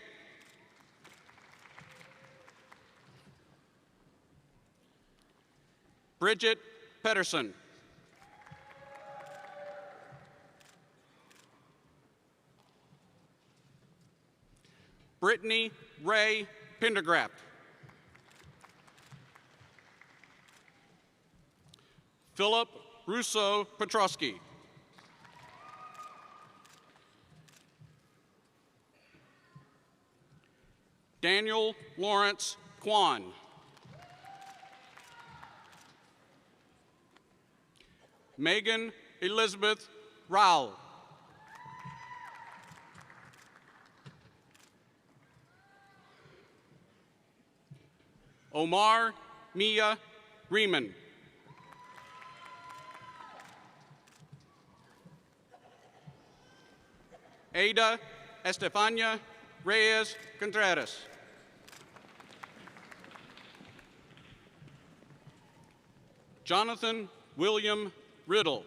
Bridget Pedersen. Brittany Ray Pendergraft. Philip Russo Petrosky. Daniel Lawrence Kwan. Megan Elizabeth Rowell. Omar Mia Riemann. Ada Estefania Reyes Contreras. Jonathan William Riddle.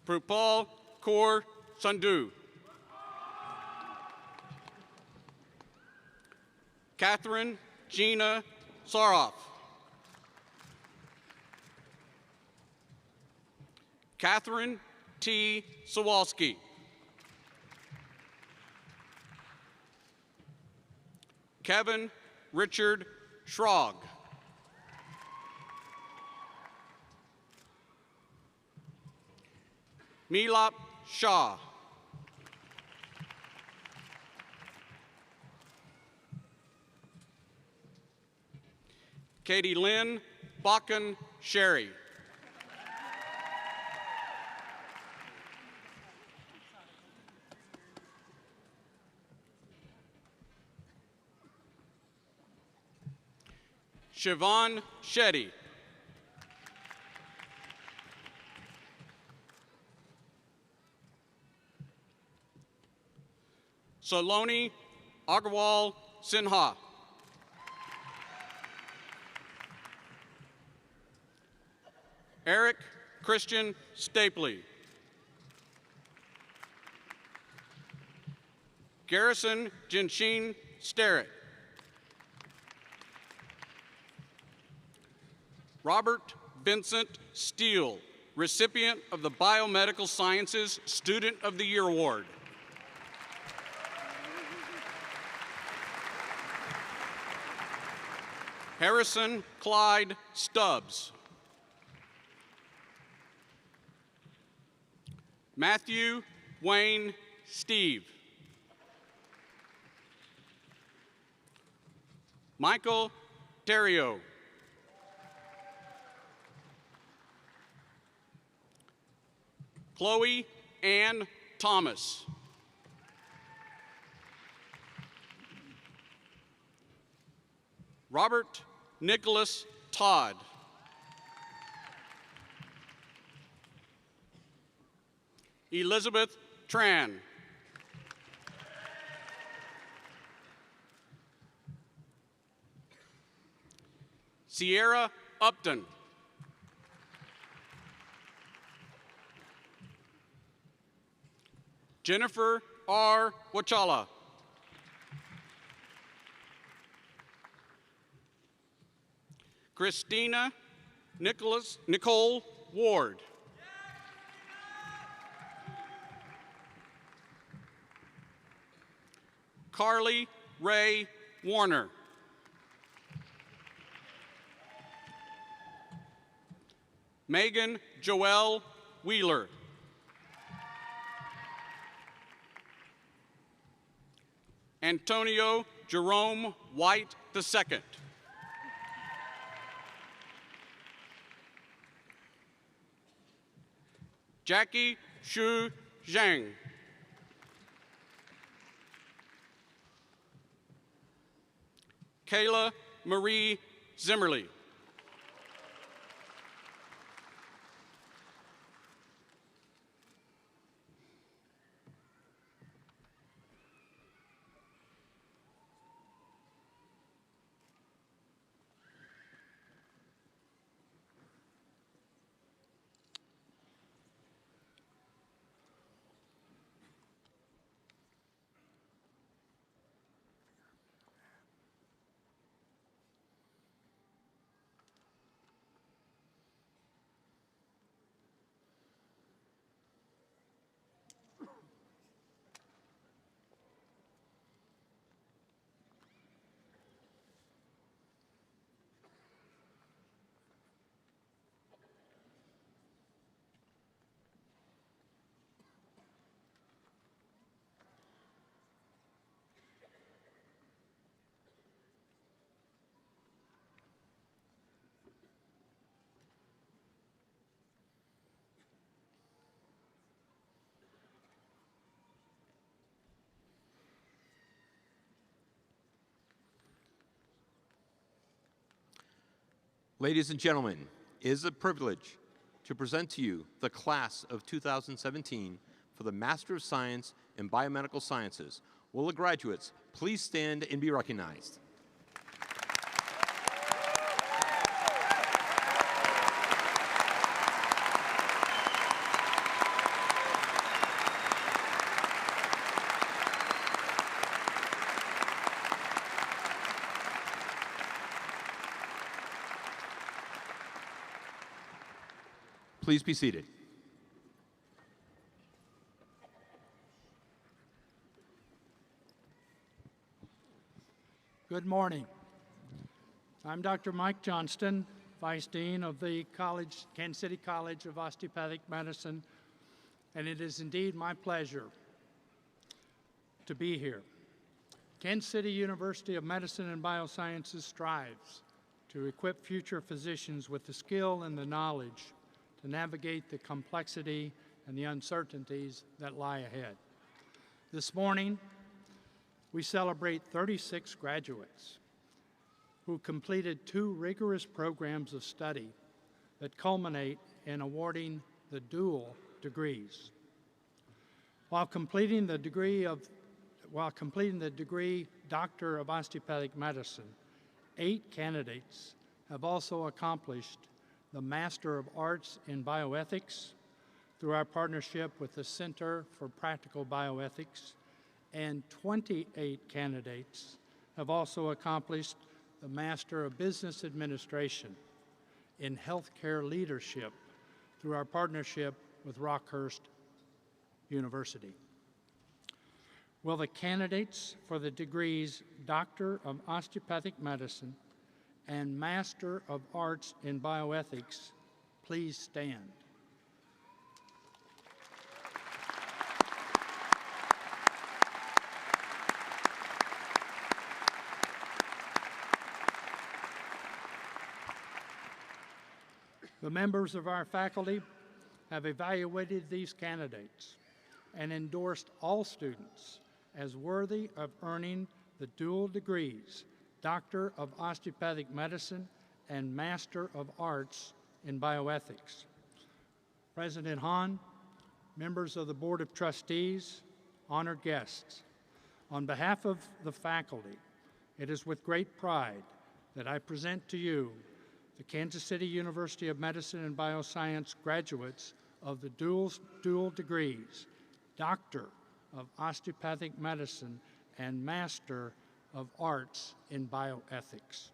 Prupal Kaur Sandhu. Catherine Gina Saroff. Catherine T. Sawalski. Kevin Richard Schrog. Milap Shah. Katie Lynn Bakken Sherry. Siobhan Shetty. Saloni Agarwal Sinha. Eric Christian Stapley. Garrison Jinshin Sterrett. Robert Vincent Steele, recipient of the Biomedical Sciences Student of the Year Award. Harrison Clyde Stubbs. Matthew Wayne Steve. Michael Terrio. Chloe Ann Thomas. Robert Nicholas Todd. Elizabeth Tran. Sierra Upton. Jennifer R. Wachala. Christina Nicole Ward. Carly Ray Warner. Megan Joelle Wheeler. Antonio Jerome White II. Jackie Shu Zhang. Kayla Marie Zimmerly. Ladies and gentlemen, it is a privilege to present to you the class of 2017 for the Master of Science in Biomedical Sciences. Will the graduates please stand and be recognized? Please be seated. Good morning. I'm Dr. Mike Johnston, Vice Dean of the Kansas City College of Osteopathic Medicine, and it is indeed my pleasure to be here. Kansas City University of Medicine and Biosciences strives to equip future physicians with the skill and the knowledge to navigate the complexity and the uncertainties that lie ahead. This morning, we celebrate 36 graduates who completed 2 rigorous programs of study that culminate in awarding the dual degrees. While completing the degree Doctor of Osteopathic Medicine, 8 candidates have also accomplished the Master of Arts in Bioethics through our partnership with the Center for Practical Bioethics, and 28 candidates have also accomplished the Master of Business Administration in Healthcare Leadership through our partnership with Rockhurst University. Will the candidates for the degrees Doctor of Osteopathic Medicine and Master of Arts in Bioethics please stand? The members of our faculty have evaluated these candidates and endorsed all students as worthy of earning the dual degrees, Doctor of Osteopathic Medicine and Master of Arts in Bioethics. President Hahn, members of the Board of Trustees, honored guests, on behalf of the faculty, it is with great pride that I present to you the Kansas City University of Medicine and Bioscience graduates of the dual degrees, Doctor of Osteopathic Medicine and Master of Arts in Bioethics.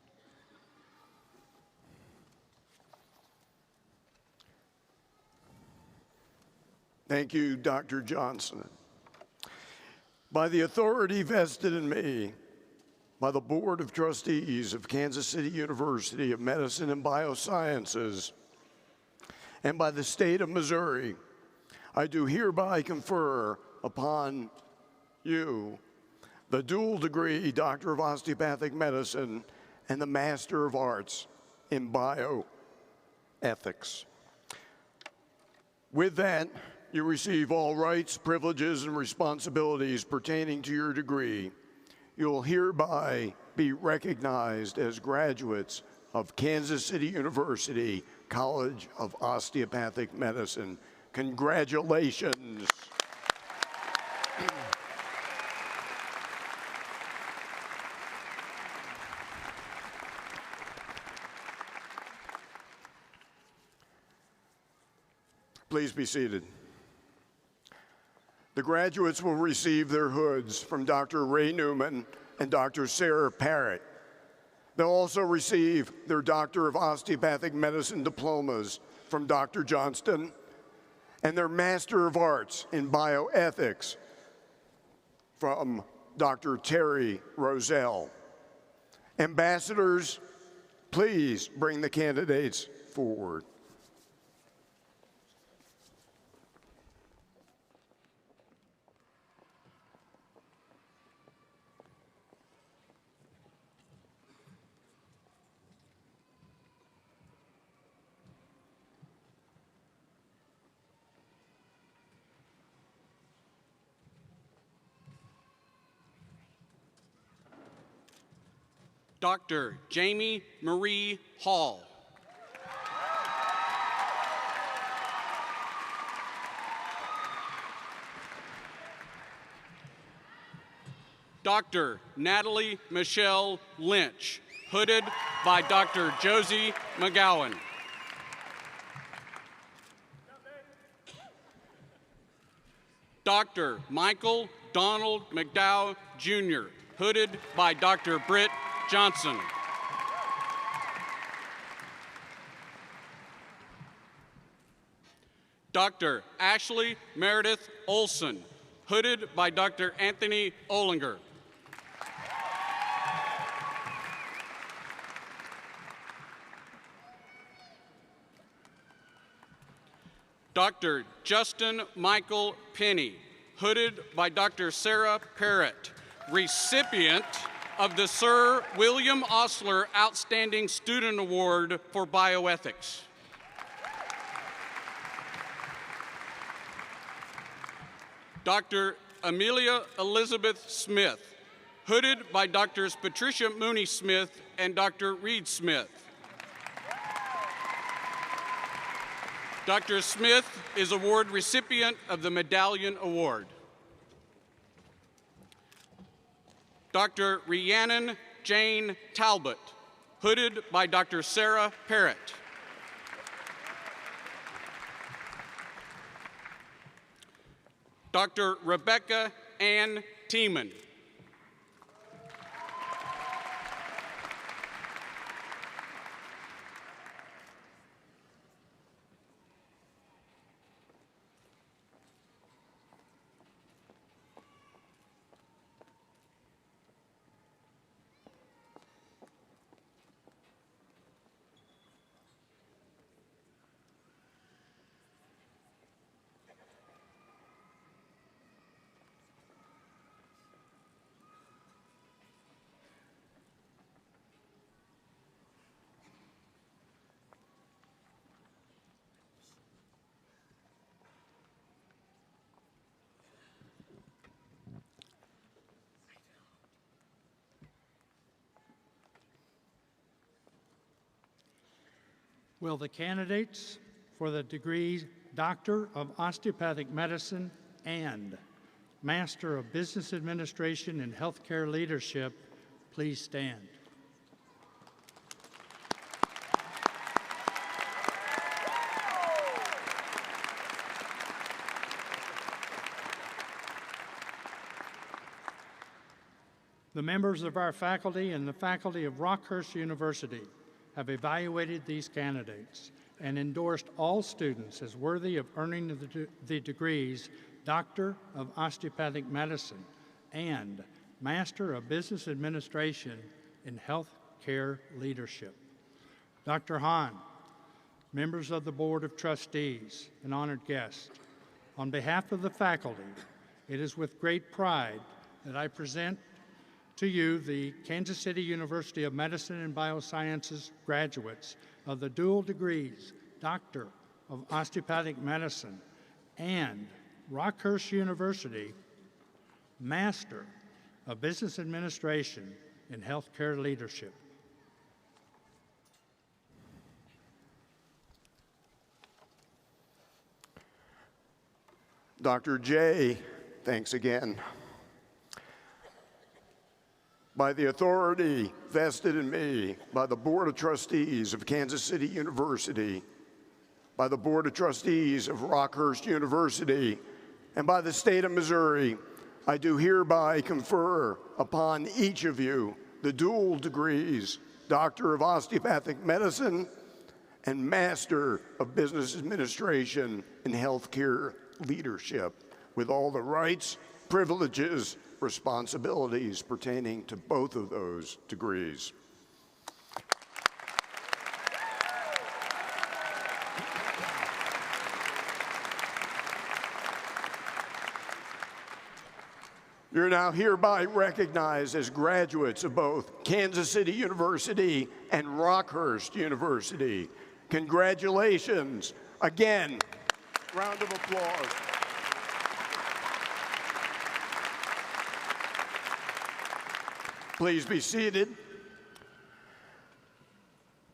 Thank you, Dr. Johnson. By the authority vested in me by the Board of Trustees of Kansas City University of Medicine and Biosciences and by the state of Missouri, I do hereby confer upon you the dual degree Doctor of Osteopathic Medicine and the Master of Arts in Bioethics. With that, you receive all rights, privileges, and responsibilities pertaining to your degree. You'll hereby be recognized as graduates of Kansas City University College of Osteopathic Medicine. Congratulations. Please be seated. The graduates will receive their hoods from Dr. Ray Newman and Dr. Sarah Parrott. They'll also receive their Doctor of Osteopathic Medicine diplomas from Dr. Johnston and their Master of Arts in Bioethics from Dr. Terry Roselle. Ambassadors, please bring the candidates forward. Dr. Jamie Marie Hall. Dr. Natalie Michelle Lynch, hooded by Dr. Josie McGowan. Dr. Michael Donald McDowell Jr., hooded by Dr. Britt Johnson. Dr. Ashley Meredith Olson, hooded by Dr. Anthony Olinger. Dr. Justin Michael Penny, hooded by Dr. Sarah Parrott, recipient of the Sir William Osler Outstanding Student Award for Bioethics. Dr. Amelia Elizabeth Smith, hooded by Drs. Patricia Mooney Smith and Dr. Reed Smith. Dr. Smith is award recipient of the Medallion Award. Dr. Rhiannon Jane Talbot, hooded by Dr. Sarah Parrott. Dr. Rebecca Ann Tiemann. Will the candidates for the degrees Doctor of Osteopathic Medicine and Master of Business Administration and Healthcare Leadership please stand? The members of our faculty and the faculty of Rockhurst University have evaluated these candidates and endorsed all students as worthy of earning the degrees Doctor of Osteopathic Medicine and Master of Business Administration in Healthcare Leadership. Dr. Hahn, members of the Board of Trustees, and honored guests, on behalf of the faculty, it is with great pride that I present to you the Kansas City University of Medicine and Biosciences graduates of the dual degrees Doctor of Osteopathic Medicine and Rockhurst University Master of Business Administration in Healthcare Leadership. Dr. J, thanks again. By the authority vested in me by the Board of Trustees of Kansas City University, by the Board of Trustees of Rockhurst University, and by the state of Missouri, I do hereby confer upon each of you the dual degrees Doctor of Osteopathic Medicine and Master of Business Administration in Healthcare Leadership, with all the rights, privileges, responsibilities pertaining to both of those degrees. You're now hereby recognized as graduates of both Kansas City University and Rockhurst University. Congratulations. Again, round of applause. Please be seated.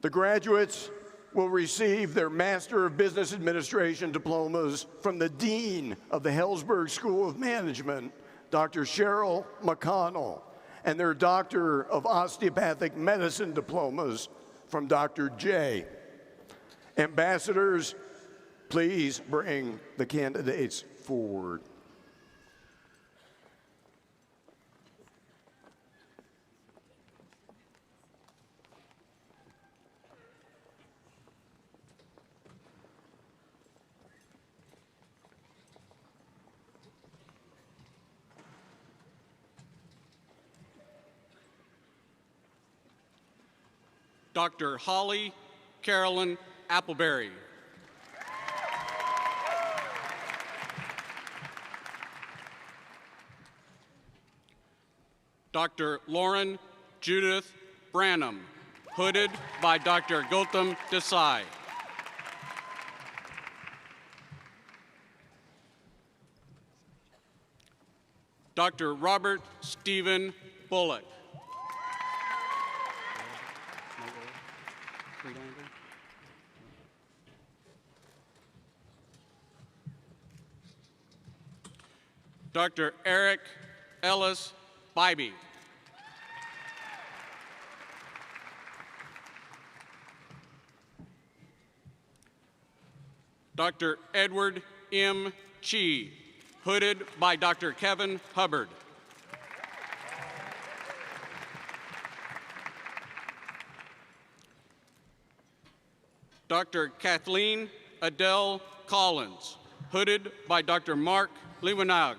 The graduates will receive their Master of Business Administration diplomas from the Dean of the Hellsberg School of Management, Dr. Cheryl McConnell, and their Doctor of Osteopathic Medicine diplomas from Dr. J. Ambassadors, please bring the candidates forward. Dr. Holly Carolyn Appleberry. Dr. Lauren Judith Branham, hooded by Dr. Gautam Desai. Dr. Robert Stephen Bullock. Dr. Eric Ellis Bybee. Dr. Edward M. Chee, hooded by Dr. Kevin Hubbard. Dr. Kathleen Adele Collins, hooded by Dr. Mark Lewenag.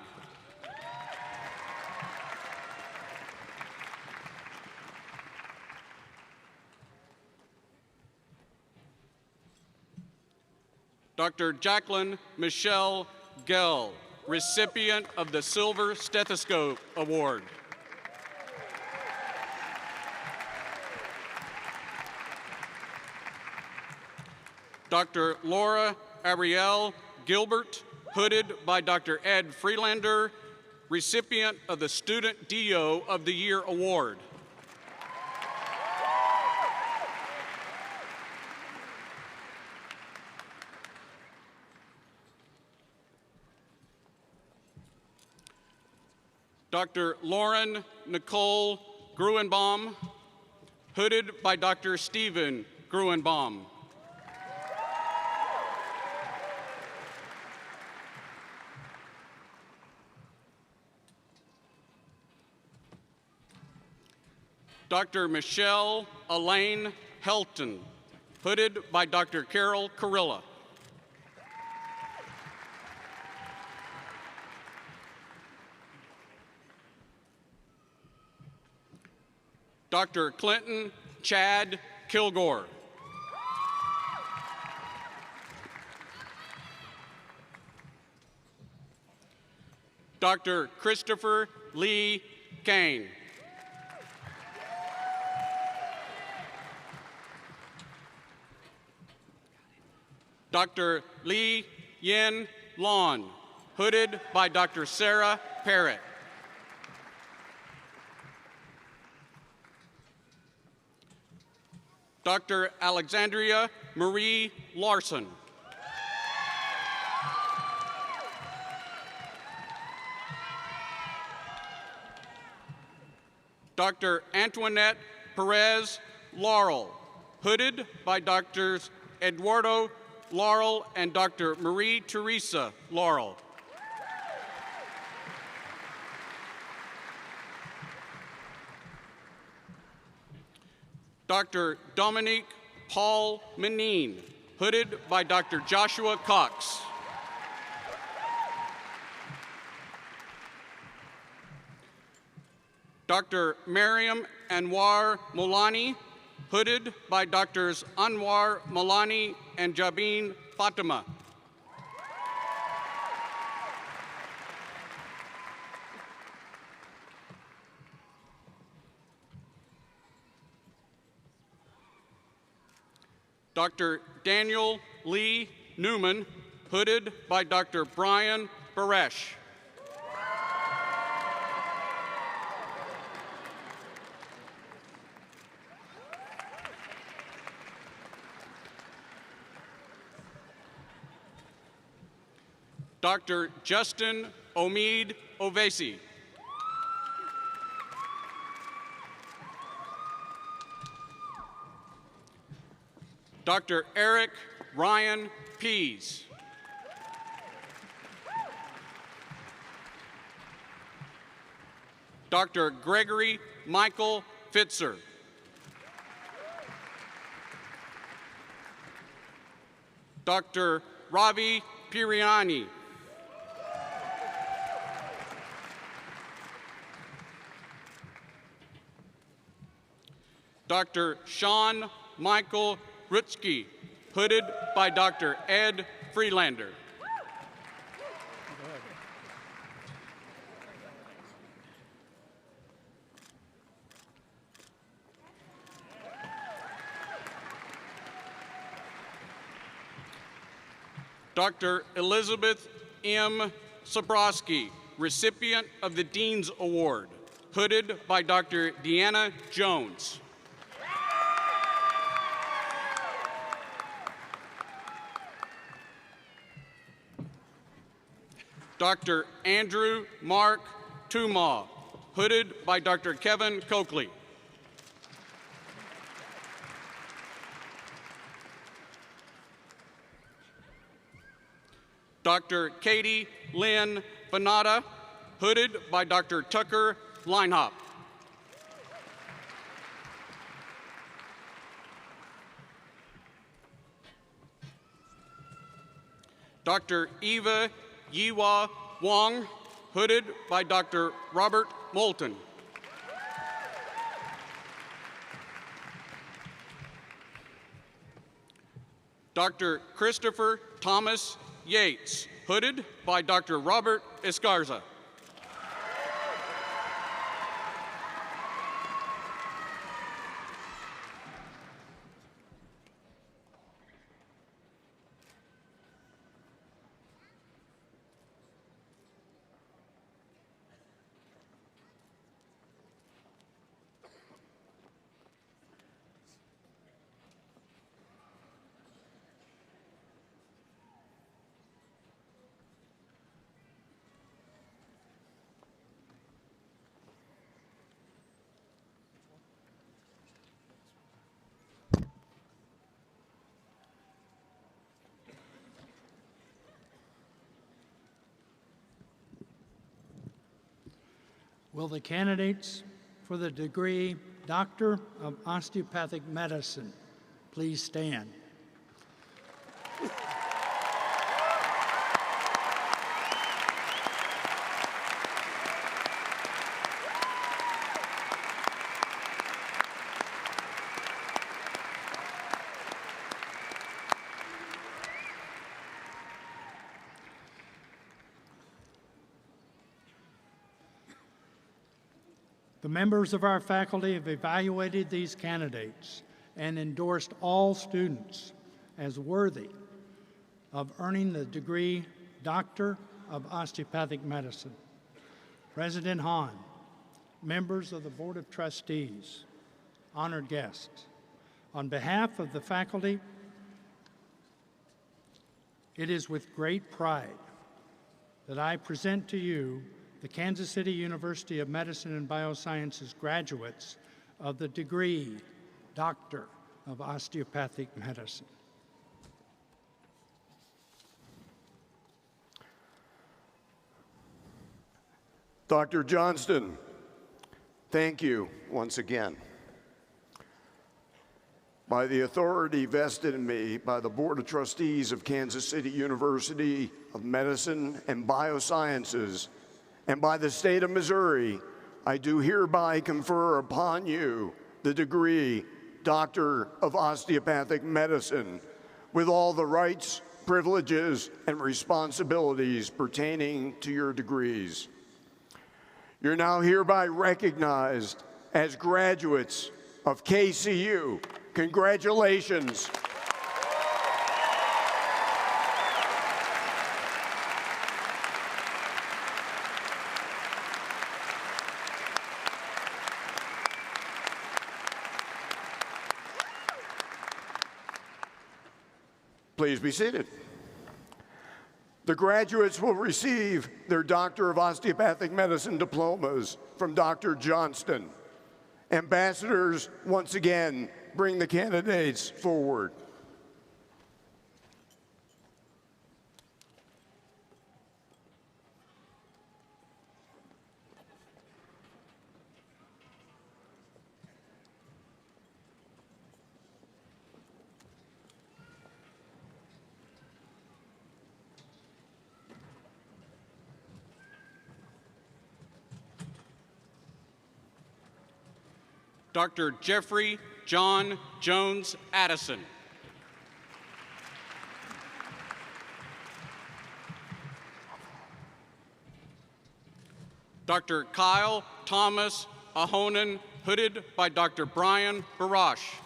Dr. Jacqueline Michelle Gell, recipient of the Silver Stethoscope Award. Dr. Laura Ariel Gilbert, hooded by Dr. Ed Freelander, recipient of the Student DO of the Year Award. Dr. Lauren Nicole Gruenbaum, hooded by Dr. Stephen Gruenbaum. Dr. Michelle Elaine Helton, hooded by Dr. Carol Carilla. Dr. Clinton Chad Kilgore. Dr. Christopher Lee Kane. Dr. Lee Yin Lon, hooded by Dr. Sarah Parrott. Dr. Alexandria Marie Larson. Dr. Antoinette Perez Laurel, hooded by Drs. Eduardo Laurel and Dr. Marie Teresa Laurel. Dr. Dominique Paul Menine, hooded by Dr. Joshua Cox. Dr. Mariam Anwar Molani, hooded by Drs. Anwar Molani and Jabin Fatima. Dr. Daniel Lee Newman, hooded by Dr. Brian Baresh. Dr. Justin Omid Ovesi. Dr. Eric Ryan Pease. Dr. Gregory Michael Fitzer. Dr. Ravi Piriani. Dr. Sean Michael Rutsky, hooded by Dr. Ed Freelander. Dr. Elizabeth M. Sabrowski, recipient of the Dean's Award, hooded by Dr. Deanna Jones. Dr. Andrew Mark Tumaw, hooded by Dr. Kevin Coakley. Dr. Katie Lynn Fanata, hooded by Dr. Tucker Linehop. Dr. Eva Yiwa Wong, hooded by Dr. Robert Moulton. Dr. Christopher Thomas Yates, hooded by Dr. Robert Escarza. Will the candidates for the degree Doctor of Osteopathic Medicine please stand? The members of our faculty have evaluated these candidates and endorsed all students as worthy of earning the degree Doctor of Osteopathic Medicine. President Hahn, members of the Board of Trustees, honored guests, on behalf of the faculty, it is with great pride that I present to you the Kansas City University of Medicine and Biosciences graduates of the degree Doctor of Osteopathic Medicine. Dr. Johnston, thank you once again. By the authority vested in me by the Board of Trustees of Kansas City University of Medicine and Biosciences, and by the state of Missouri, I do hereby confer upon you the degree Doctor of Osteopathic Medicine with all the rights, privileges, and responsibilities pertaining to your degrees. You're now hereby recognized as graduates of KCU. Congratulations. Please be seated. The graduates will receive their Doctor of Osteopathic Medicine diplomas from Dr. Johnston. Ambassadors, once again, bring the candidates forward. Dr. Jeffrey John Jones Addison. Dr. Kyle Thomas Ahonen, hooded by Dr. Brian Barash.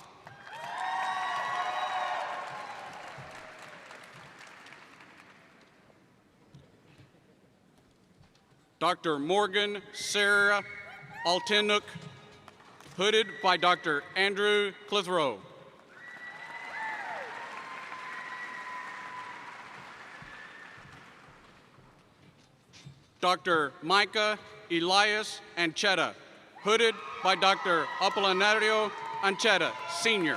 Dr. Morgan Sarah Altenuk, hooded by Dr. Andrew Clitheroe. Dr. Micah Elias Ancheta, hooded by Dr. Apollinario Ancheta, Sr.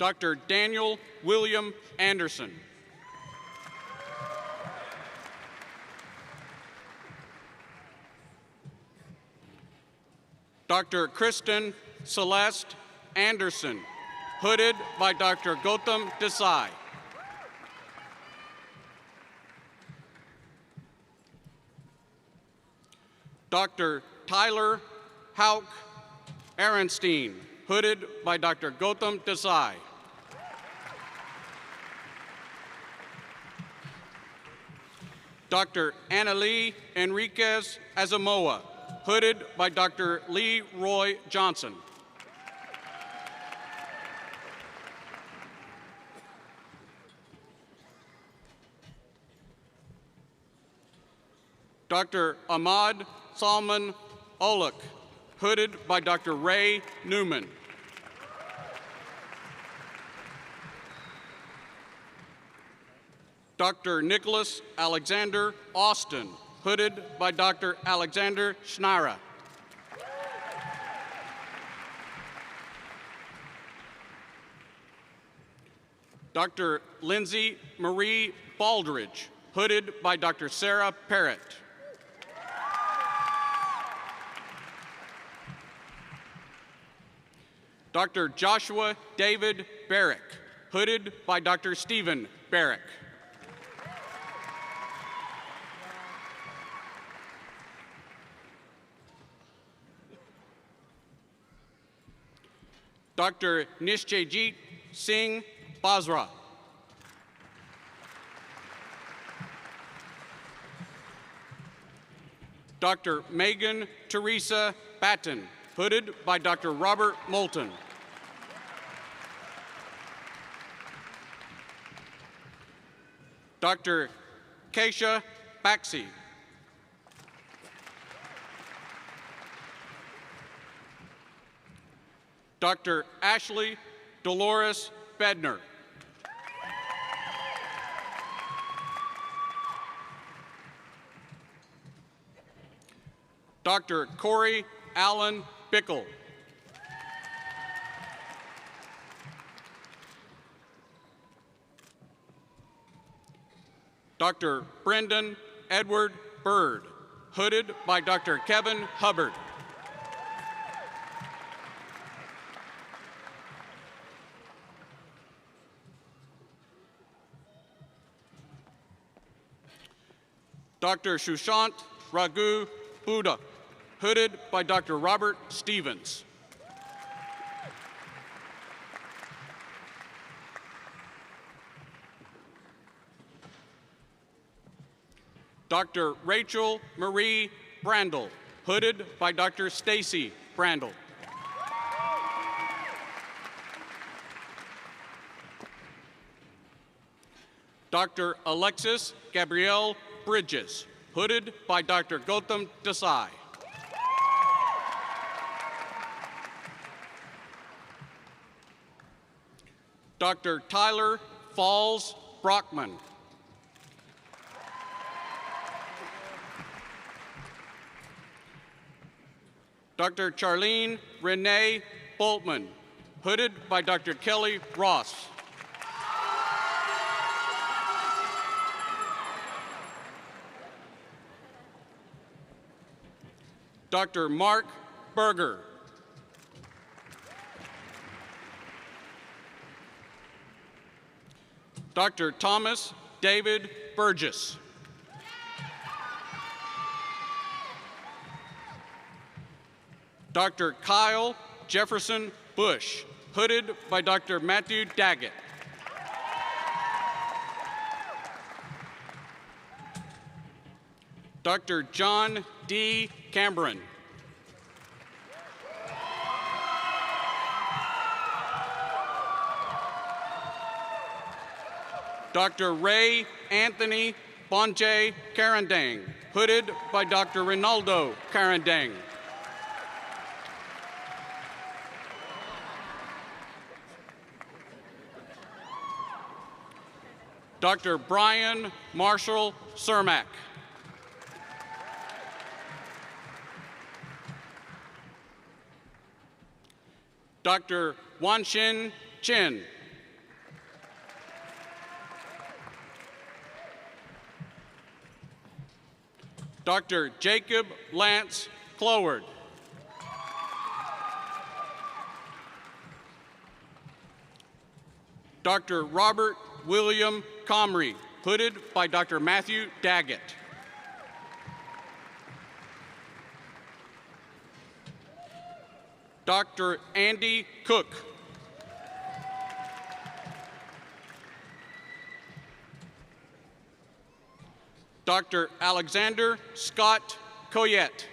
Dr. Daniel William Anderson. Dr. Kristen Celeste Anderson, hooded by Dr. Gautam Desai. Dr. Tyler Hauk Ehrenstein, hooded by Dr. Gautam Desai. Dr. Annalie Enriquez Azamoa, hooded by Dr. Lee Roy Johnson. Dr. Ahmad Salman Oluk, hooded by Dr. Ray Newman. Dr. Nicholas Alexander Austin, hooded by Dr. Alexander Schnara. Dr. Lindsay Marie Baldridge, hooded by Dr. Sarah Parrott. Dr. Joshua David Barrick, hooded by Dr. Stephen Barrick. Dr. Nishchejit Singh Basra. Dr. Megan Teresa Batten, hooded by Dr. Robert Moulton. Dr. Keisha Baxi. Dr. Ashley Dolores Bedner. Dr. Corey Allen Bickle. Dr. Brendan Edward Bird, hooded by Dr. Kevin Hubbard. Dr. Shushant Raghu Buddha, hooded by Dr. Robert Stevens. Dr. Rachel Marie Brandel, hooded by Dr. Stacy Brandel. Dr. Alexis Gabrielle Bridges, hooded by Dr. Gautam Desai. Dr. Tyler Falls Brockman. Dr. Charlene Renee Boltman, hooded by Dr. Kelly Ross. Dr. Mark Berger. Dr. Thomas David Burgess. Dr. Kyle Jefferson Bush, hooded by Dr. Matthew Daggett. Dr. John D. Cameron. Dr. Ray Anthony Bonje Carandang, hooded by Dr. Rinaldo Carandang. Dr. Brian Marshall Cermak. Dr. Wanshin Chen. Dr. Jacob Lance Cloward. Dr. Robert William Comrie, hooded by Dr. Matthew Daggett. Dr. Andy Cook. Dr. Alexander Scott Coyette.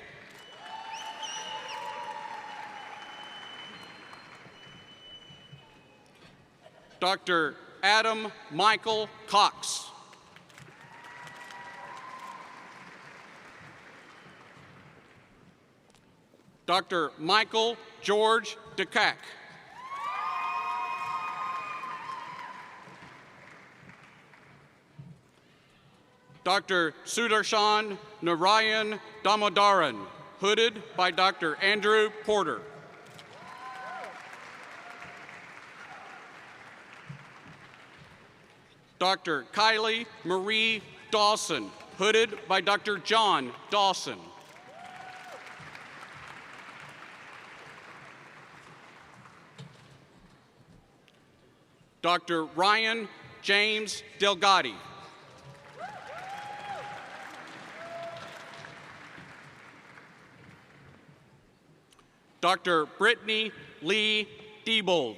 Dr. Adam Michael Cox. Dr. Michael George DeCack. Dr. Sudarshan Narayan Damodaran, hooded by Dr. Andrew Porter. Dr. Kylie Marie Dawson, hooded by Dr. John Dawson. Dr. Ryan James Delgatti. Dr. Brittany Lee Diebold.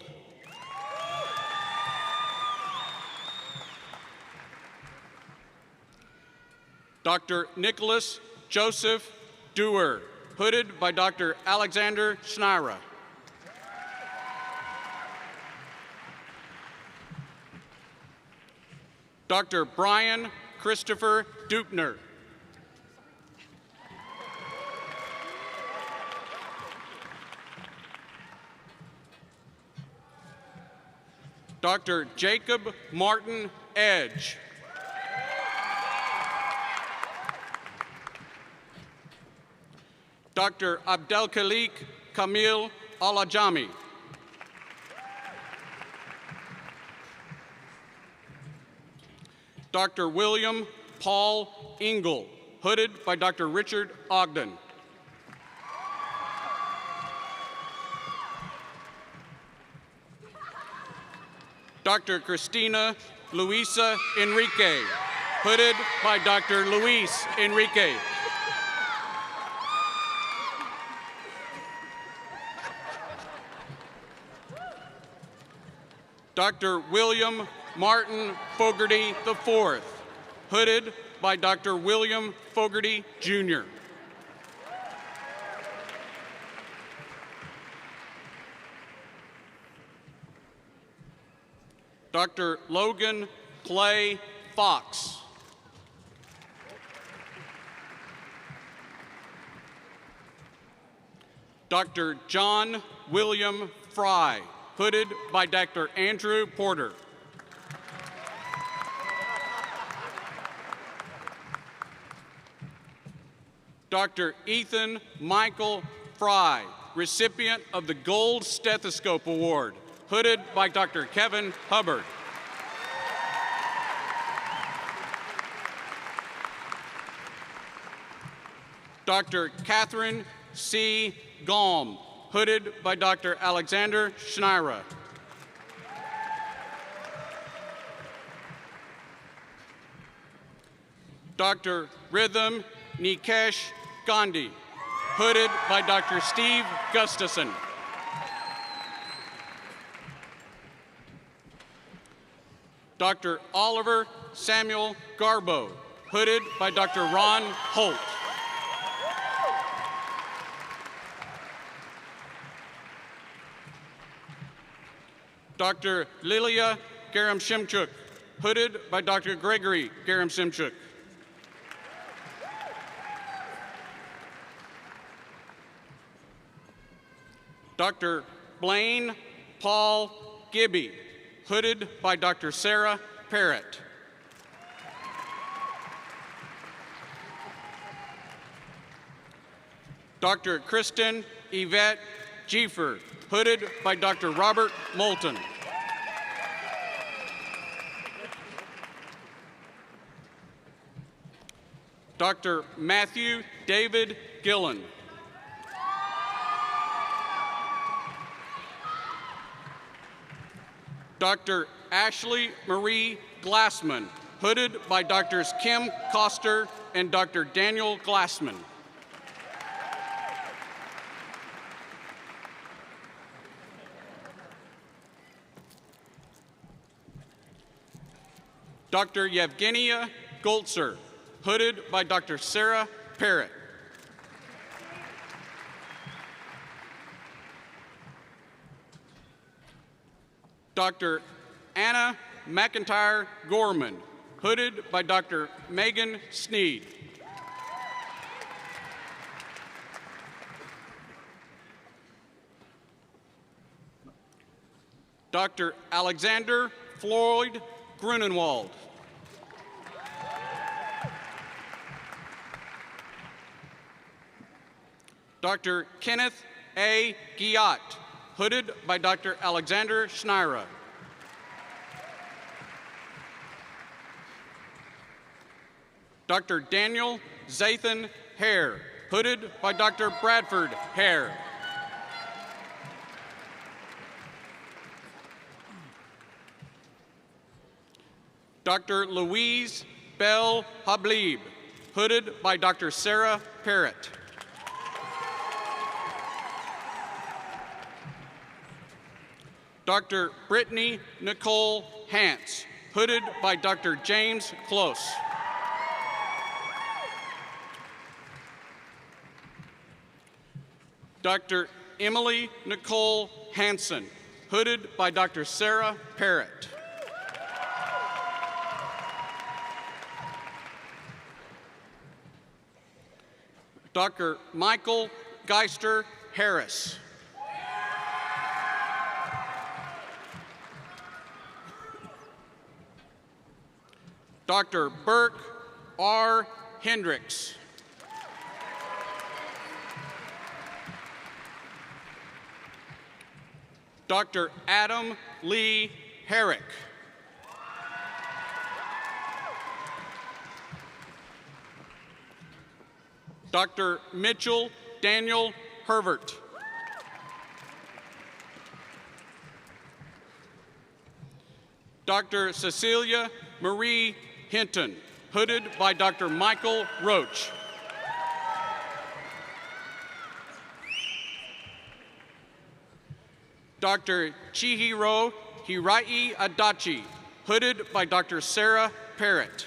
Dr. Nicholas Joseph Dewar, hooded by Dr. Alexander Schneira. Dr. Brian Christopher Dupner. Dr. Jacob Martin Edge. Dr. Abdelkhalik Kamil Alajami. Dr. William Paul Engel, hooded by Dr. Richard Ogden. Dr. Christina Luisa Enrique, hooded by Dr. Luis Enrique. Dr. William Martin Fogarty IV, hooded by Dr. William Fogarty Jr. Dr. Logan Clay Fox. Dr. John William Fry, hooded by Dr. Andrew Porter. Dr. Ethan Michael Fry, recipient of the Gold Stethoscope Award, hooded by Dr. Kevin Hubbard. Dr. Catherine C. Gaum, hooded by Dr. Alexander Schneira. Dr. Rhythm Nikesh Gandhi, hooded by Dr. Steve Gustafson. Dr. Oliver Samuel Garbo, hooded by Dr. Ron Holt. Dr. Lilia Garam-Shimchuk, hooded by Dr. Gregory Garam-Shimchuk. Dr. Blaine Paul Gibby, hooded by Dr. Sarah Parrott. Dr. Kristen Yvette Giefer, hooded by Dr. Robert Moulton. Dr. Matthew David Gillen. Dr. Ashley Marie Glassman, hooded by Drs. Kim Koster and Dr. Daniel Glassman. Dr. Yevgenia Goltzer, hooded by Dr. Sarah Parrott. Dr. Anna McIntyre Gorman, hooded by Dr. Megan Sneed. Dr. Alexander Floyd Grunenwald. Dr. Kenneth A. Giat, hooded by Dr. Alexander Schneira. Dr. Daniel Zathan Hare, hooded by Dr. Bradford Hare. Dr. Louise Bell Hableeb, hooded by Dr. Sarah Parrott. Dr. Brittany Nicole Hance, hooded by Dr. James Close. Dr. Emily Nicole Hanson, hooded by Dr. Sarah Parrott. Dr. Michael Geister Harris. Dr. Burke R. Hendricks. Dr. Adam Lee Herrick. Dr. Mitchell Daniel Hervert. Dr. Cecilia Marie Hinton, hooded by Dr. Michael Roach. Dr. Chihiro Hirai Adachi, hooded by Dr. Sarah Parrott.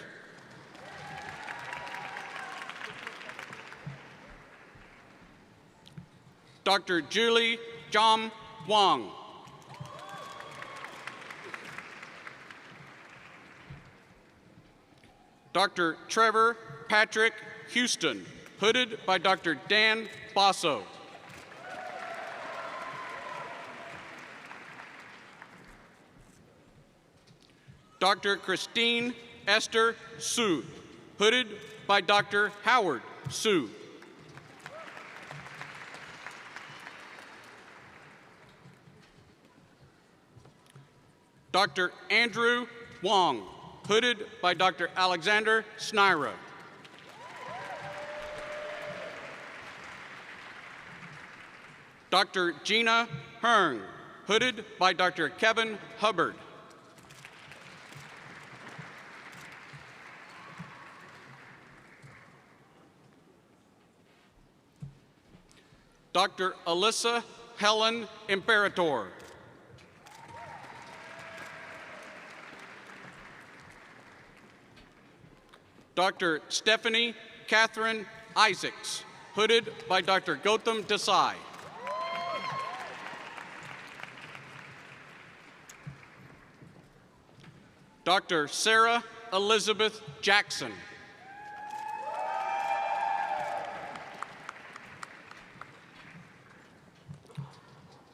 Dr. Julie Jom Wang. Dr. Trevor Patrick Houston, hooded by Dr. Dan Basso. Dr. Christine Esther Su, hooded by Dr. Howard Su. Dr. Andrew Wong, hooded by Dr. Alexander Snira. Dr. Gina Hearn, hooded by Dr. Kevin Hubbard. Dr. Alyssa Helen Imperator. Dr. Stephanie Catherine Isaacs, hooded by Dr. Gautam Desai. Dr. Sarah Elizabeth Jackson.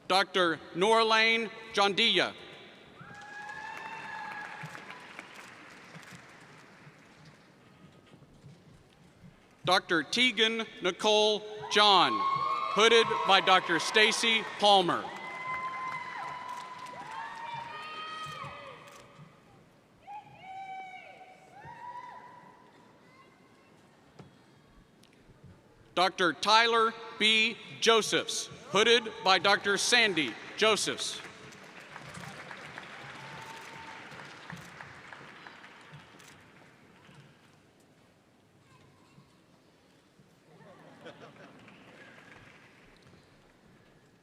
Dr. Norlane Jondia. Dr. Tegan Nicole John, hooded by Dr. Stacy Palmer. Dr. Tyler B. Josephs, hooded by Dr. Sandy Josephs.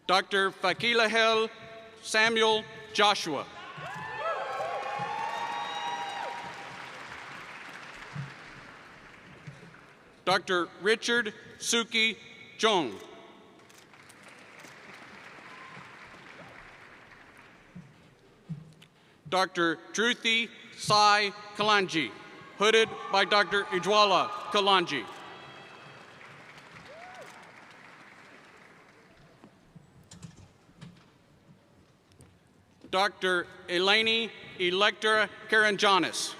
Dr. Fakilahel Samuel Joshua. Dr. Richard Suki Jung. Dr. Druthi Sai Kalanji, hooded by Dr. Ujwala Kalanji. Dr. Eleni Electra Karanjanis.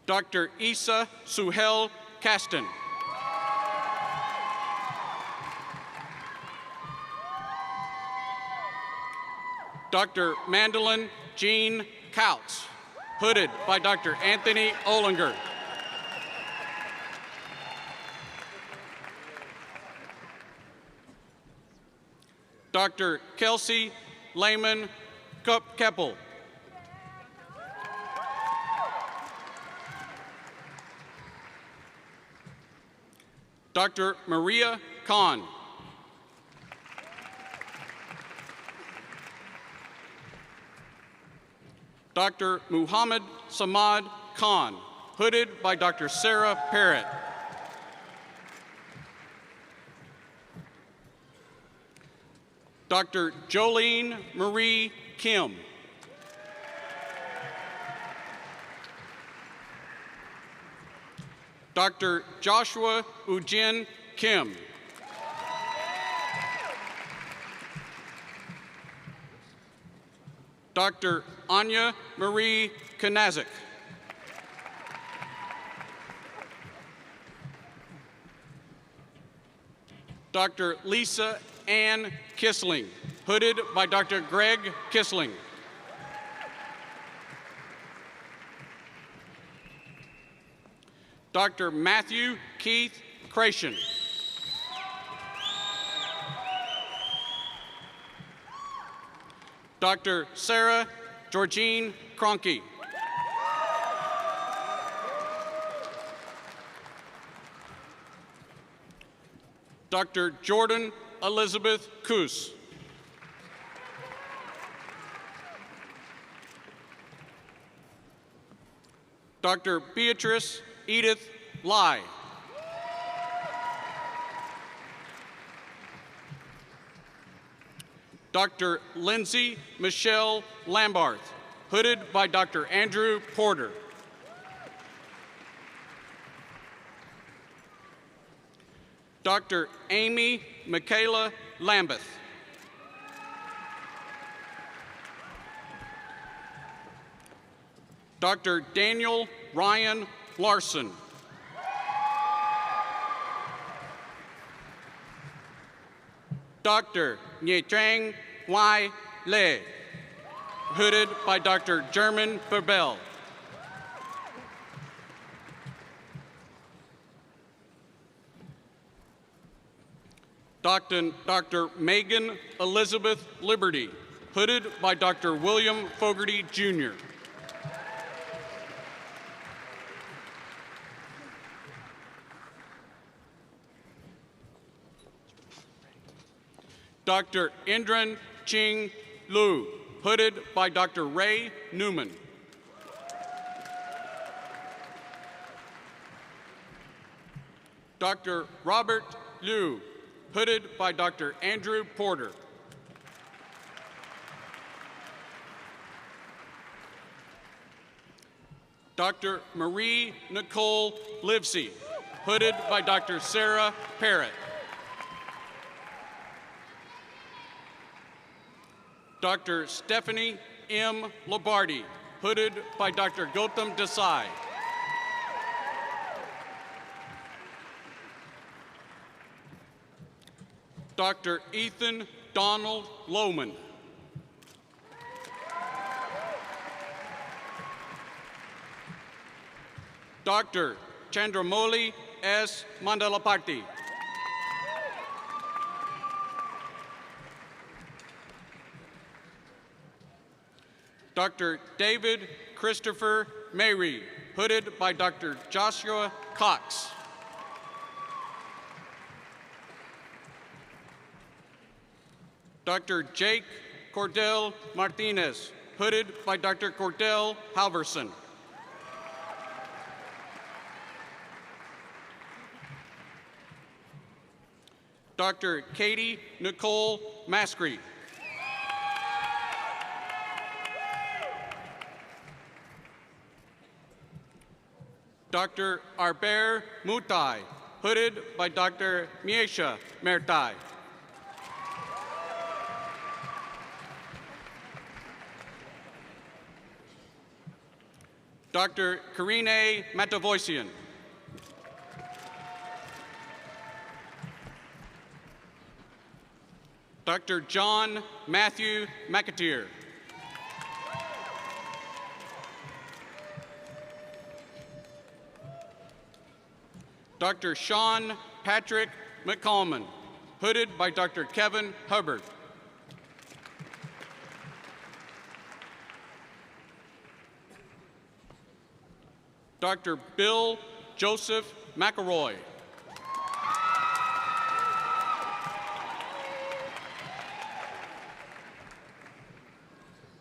Dr. Isa Suhel Kasten. Dr. Mandolin Jean Couts, hooded by Dr. Anthony Olinger. Dr. Kelsey Lehman Keppel. Dr. Maria Khan. Dr. Muhammad Samad Khan, hooded by Dr. Sarah Parrott. Dr. Jolene Marie Kim. Dr. Joshua Ujin Kim. Dr. Anya Marie Kanazik. Dr. Lisa Ann Kissling, hooded by Dr. Greg Kissling. Dr. Matthew Keith Creation. Dr. Sarah Georgine Cronky. Dr. Jordan Elizabeth Koos. Dr. Beatrice Edith Lai. Dr. Lindsay Michelle Lambarth, hooded by Dr. Andrew Porter. Dr. Amy Michaela Lambeth. Dr. Daniel Ryan Larson. Dr. Nye Trang Wai Le, hooded by Dr. German Berbel. Dr. Megan Elizabeth Liberty, hooded by Dr. William Fogarty, Jr. Dr. Indran Ching Lu, hooded by Dr. Ray Newman. Dr. Robert Liu, hooded by Dr. Andrew Porter. Dr. Marie Nicole Livesey, hooded by Dr. Sarah Parrott. Dr. Stephanie M. Lobardi, hooded by Dr. Gautam Desai. Dr. Ethan Donald Lohman. Dr. Chandramoli S. Mandalaparty. Dr. David Christopher Mary, hooded by Dr. Joshua Cox. Dr. Jake Cordell Martinez, hooded by Dr. Cordell Halverson. Dr. Katie Nicole Mascree. Dr. Arber Mutai, hooded by Dr. Miesha Mertai. Dr. Karine Matavoisian. Dr. John Matthew McAteer. Dr. Sean Patrick McCallman, hooded by Dr. Kevin Hubbard. Dr. Bill Joseph McElroy.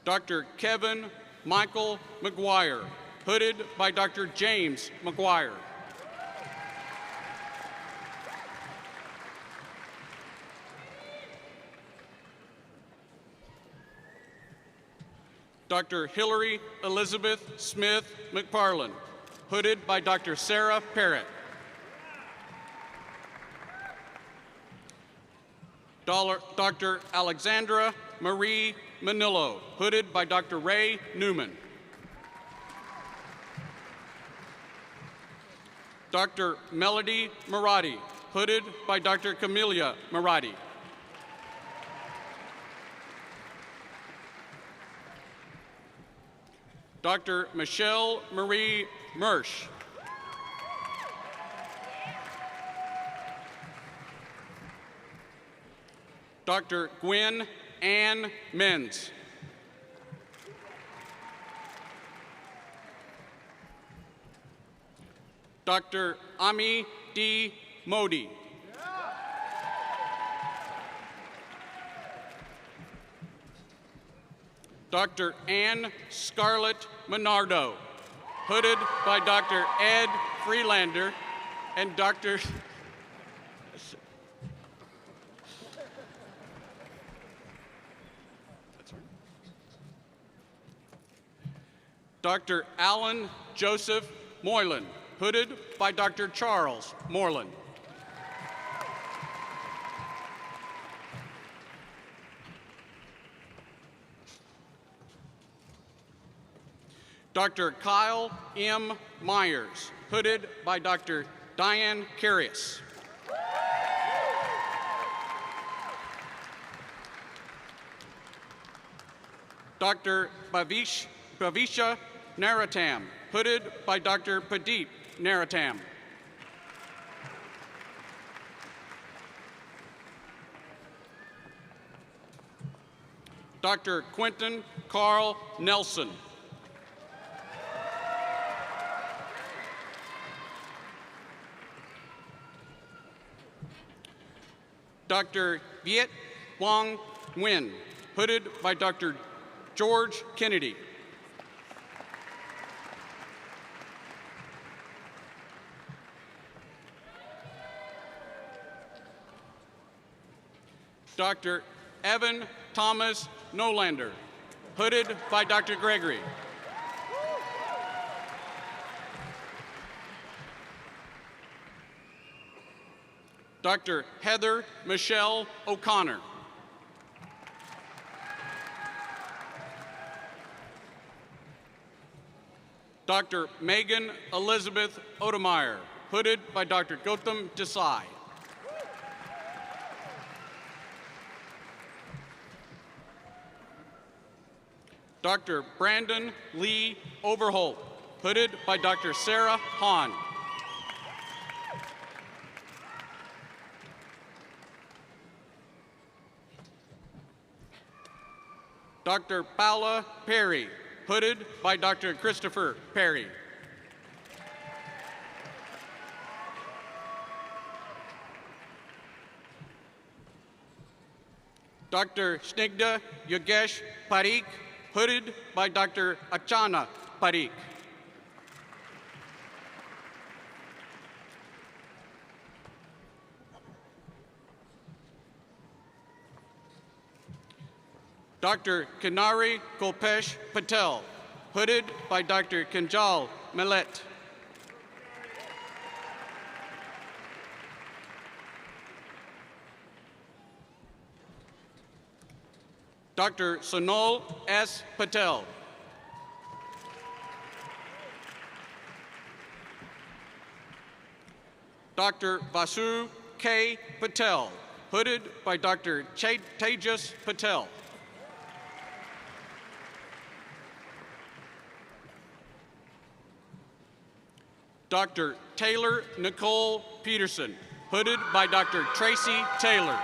Dr. Kevin Michael McGuire, hooded by Dr. James McGuire. Dr. Hillary Elizabeth Smith McParland, hooded by Dr. Sarah Parrott. Dr. Alexandra Marie Manillo, hooded by Dr. Ray Newman. Dr. Melody Marati, hooded by Dr. Camelia Marati. Dr. Michelle Marie Mersch. Dr. Gwen Ann Menz. Dr. Ami D. Modi. Dr. Ann Scarlett Menardo, hooded by Dr. Ed Freelander and Dr. Dr. Alan Joseph Moylan, hooded by Dr. Charles Moreland. Dr. Kyle M. Myers, hooded by Dr. Diane Carius. Dr. Bhavisha Naratam, hooded by Dr. Pradeep Naratam. Dr. Quentin Carl Nelson. Dr. Viet Wong Nguyen, hooded by Dr. George Kennedy. Dr. Evan Thomas Nolander, hooded by Dr. Gregory. Dr. Heather Michelle O'Connor. Dr. Megan Elizabeth Odemeyer, hooded by Dr. Gautam Desai. Dr. Brandon Lee Overholt, hooded by Dr. Sarah Hahn. Dr. Paula Perry, hooded by Dr. Christopher Perry. Dr. Snigdha Yogesh Parikh, hooded by Dr. Achana Parikh. Dr. Kinari Kolpesh Patel, hooded by Dr. Kinjal Millet. Dr. Sonal S. Patel. Dr. Vasu K. Patel, hooded by Dr. Tejas Patel. Dr. Taylor Nicole Peterson, hooded by Dr. Tracy Taylor.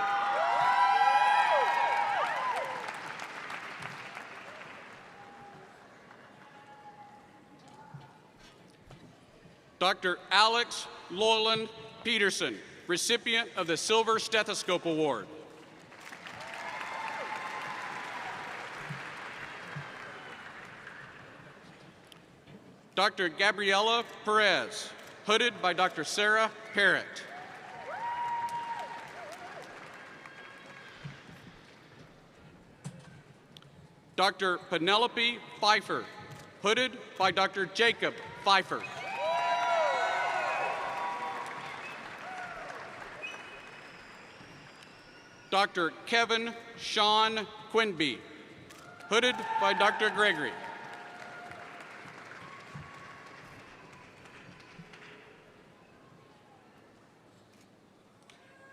Dr. Alex Loyland Peterson, recipient of the Silver Stethoscope Award. Dr. Gabriela Perez, hooded by Dr. Sarah Parrott. Dr. Penelope Pfeiffer, hooded by Dr. Jacob Pfeiffer. Dr. Kevin Sean Quinby, hooded by Dr. Gregory.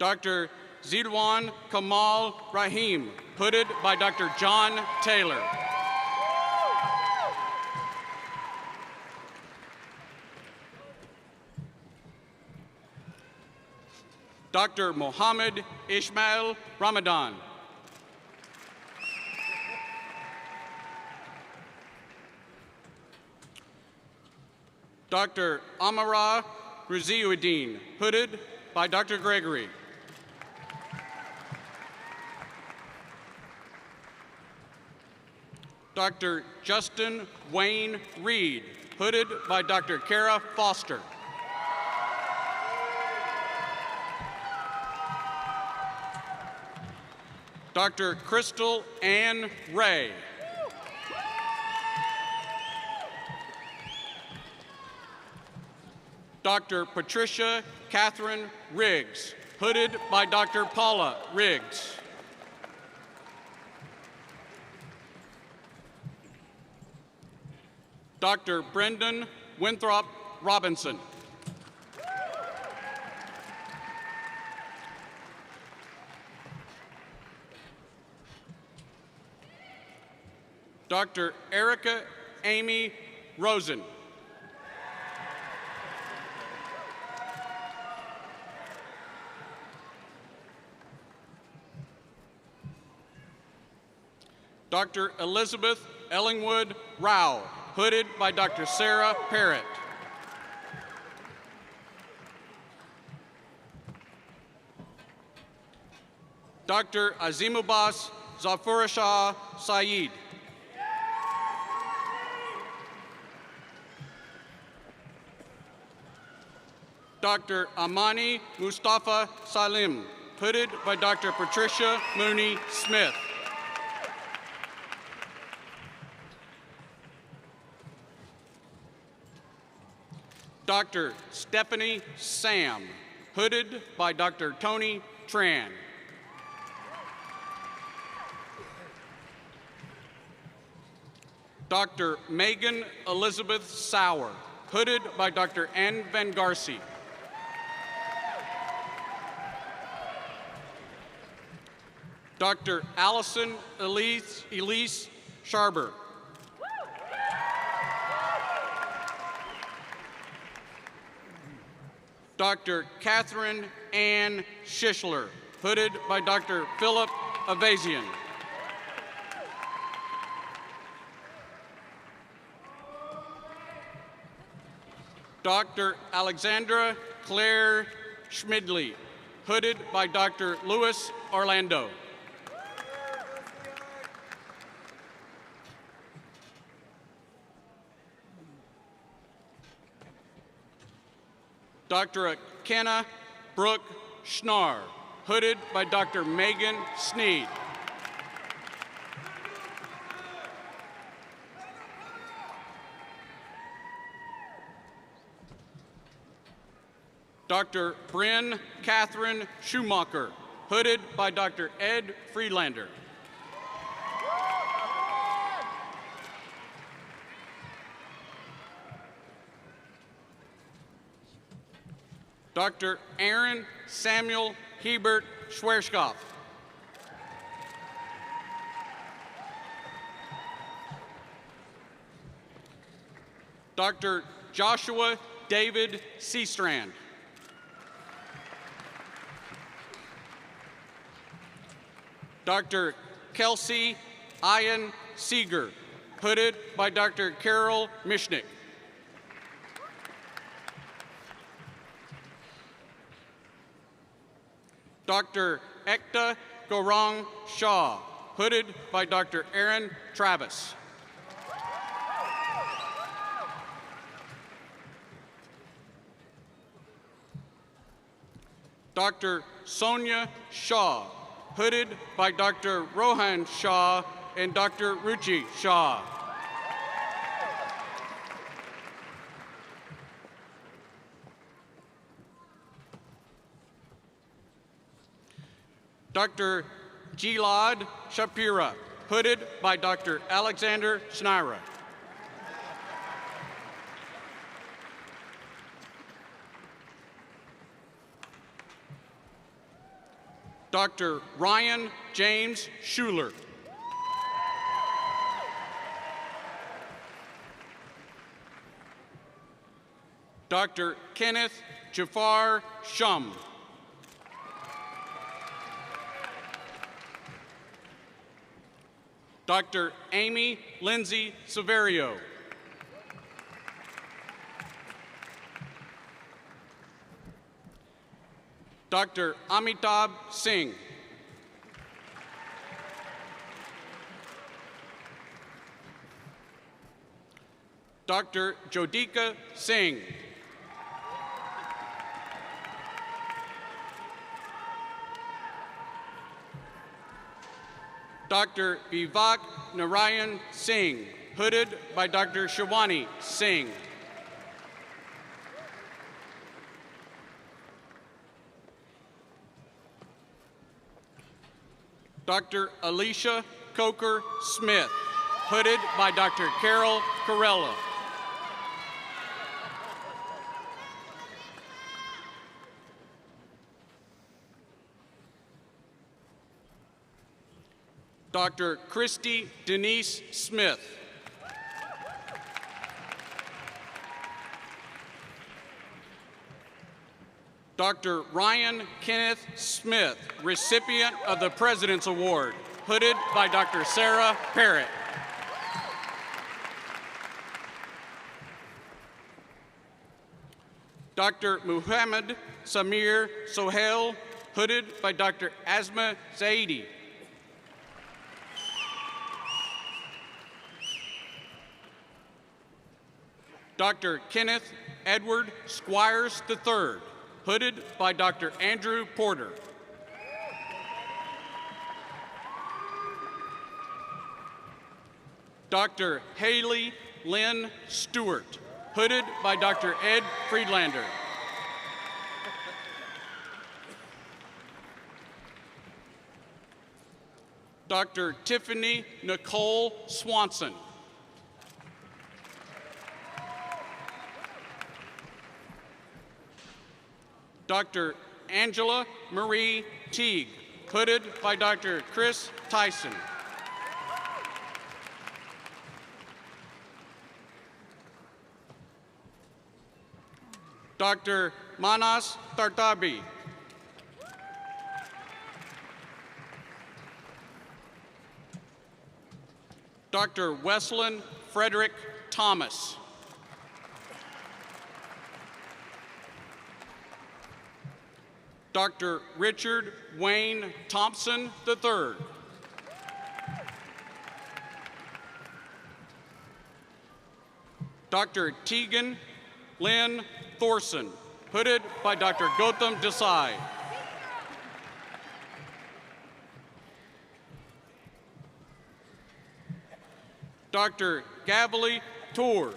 Dr. Zidwan Kamal Rahim, hooded by Dr. John Taylor. Dr. Mohammed Ishmael Ramadan. Dr. Amara Ruziuddin, hooded by Dr. Gregory. Dr. Justin Wayne Reed, hooded by Dr. Kara Foster. Dr. Crystal Ann Ray. Dr. Patricia Catherine Riggs, hooded by Dr. Paula Riggs. Dr. Brendan Winthrop Robinson. Dr. Erica Amy Rosen. Dr. Elizabeth Ellingwood Rao, hooded by Dr. Sarah Parrott. Dr. Azimubas Zafurashah Saeed. Dr. Amani Mustafa Salim, hooded by Dr. Patricia Mooney Smith. Dr. Stephanie Sam, hooded by Dr. Tony Tran. Dr. Megan Elizabeth Sauer, hooded by Dr. Ann Van Garcie. Dr. Allison Elise Sharber. Dr. Catherine Ann Schischler, hooded by Dr. Philip Avazian. Dr. Alexandra Claire Schmidley, hooded by Dr. Louis Orlando. Dr. Kenna Brooke Schnarr, hooded by Dr. Megan Sneed. Dr. Bryn Catherine Schumacher, hooded by Dr. Ed Friedlander. Dr. Aaron Samuel Hebert Schwerschkopf. Dr. Joshua David Seastrand. Dr. Kelsey Ian Seeger, hooded by Dr. Carol Mishnick. Dr. Ekta Gorong Shaw, hooded by Dr. Aaron Travis. Dr. Sonia Shaw, hooded by Dr. Rohan Shaw and Dr. Ruchi Shaw. Dr. Gilad Shapira, hooded by Dr. Alexander Schnira. Dr. Ryan James Schuler. Dr. Kenneth Jafar Shum. Dr. Amy Lindsay Severio. Dr. Amitabh Singh. Dr. Jodika Singh. Dr. Vivek Narayan Singh, hooded by Dr. Shivani Singh. Dr. Alicia Coker Smith, hooded by Dr. Carol Corella. Dr. Christy Denise Smith. Dr. Ryan Kenneth Smith, recipient of the President's Award, hooded by Dr. Sarah Parrott. Dr. Muhammad Samir Sohail, hooded by Dr. Asma Zaidi. Dr. Kenneth Edward Squires III, hooded by Dr. Andrew Porter. Dr. Haley Lynn Stewart, hooded by Dr. Ed Friedlander. Dr. Tiffany Nicole Swanson. Dr. Angela Marie Teague, hooded by Dr. Chris Tyson. Dr. Manas Tartabi. Dr. Wesleyan Frederick Thomas. Dr. Richard Wayne Thompson III. Dr. Tegan Lynn Thorson, hooded by Dr. Gautam Desai. Dr. Gavali Tour.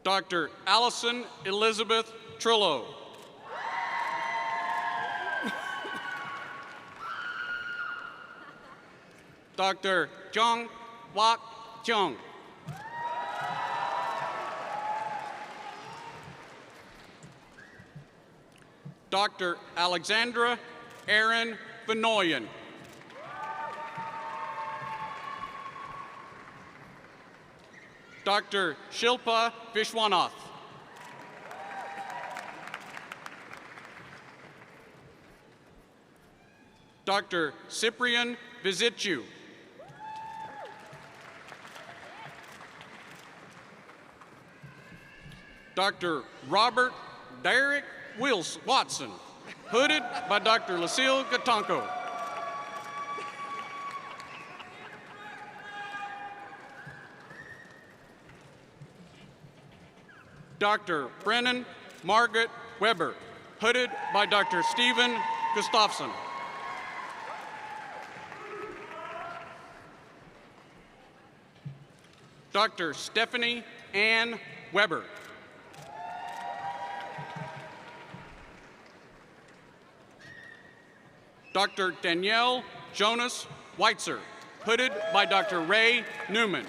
Dr. Allison Elizabeth Trillo. Dr. Jung Wak Chung. Dr. Alexandra Aaron Vinoyan. Dr. Shilpa Vishwanath. Dr. Cyprian Vizitu. Dr. Robert Derek Watson, hooded by Dr. Lucille Gatonko. Dr. Brennan Margaret Weber, hooded by Dr. Stephen Gustafson. Dr. Stephanie Ann Weber. Dr. Danielle Jonas Weitzer, hooded by Dr. Ray Newman.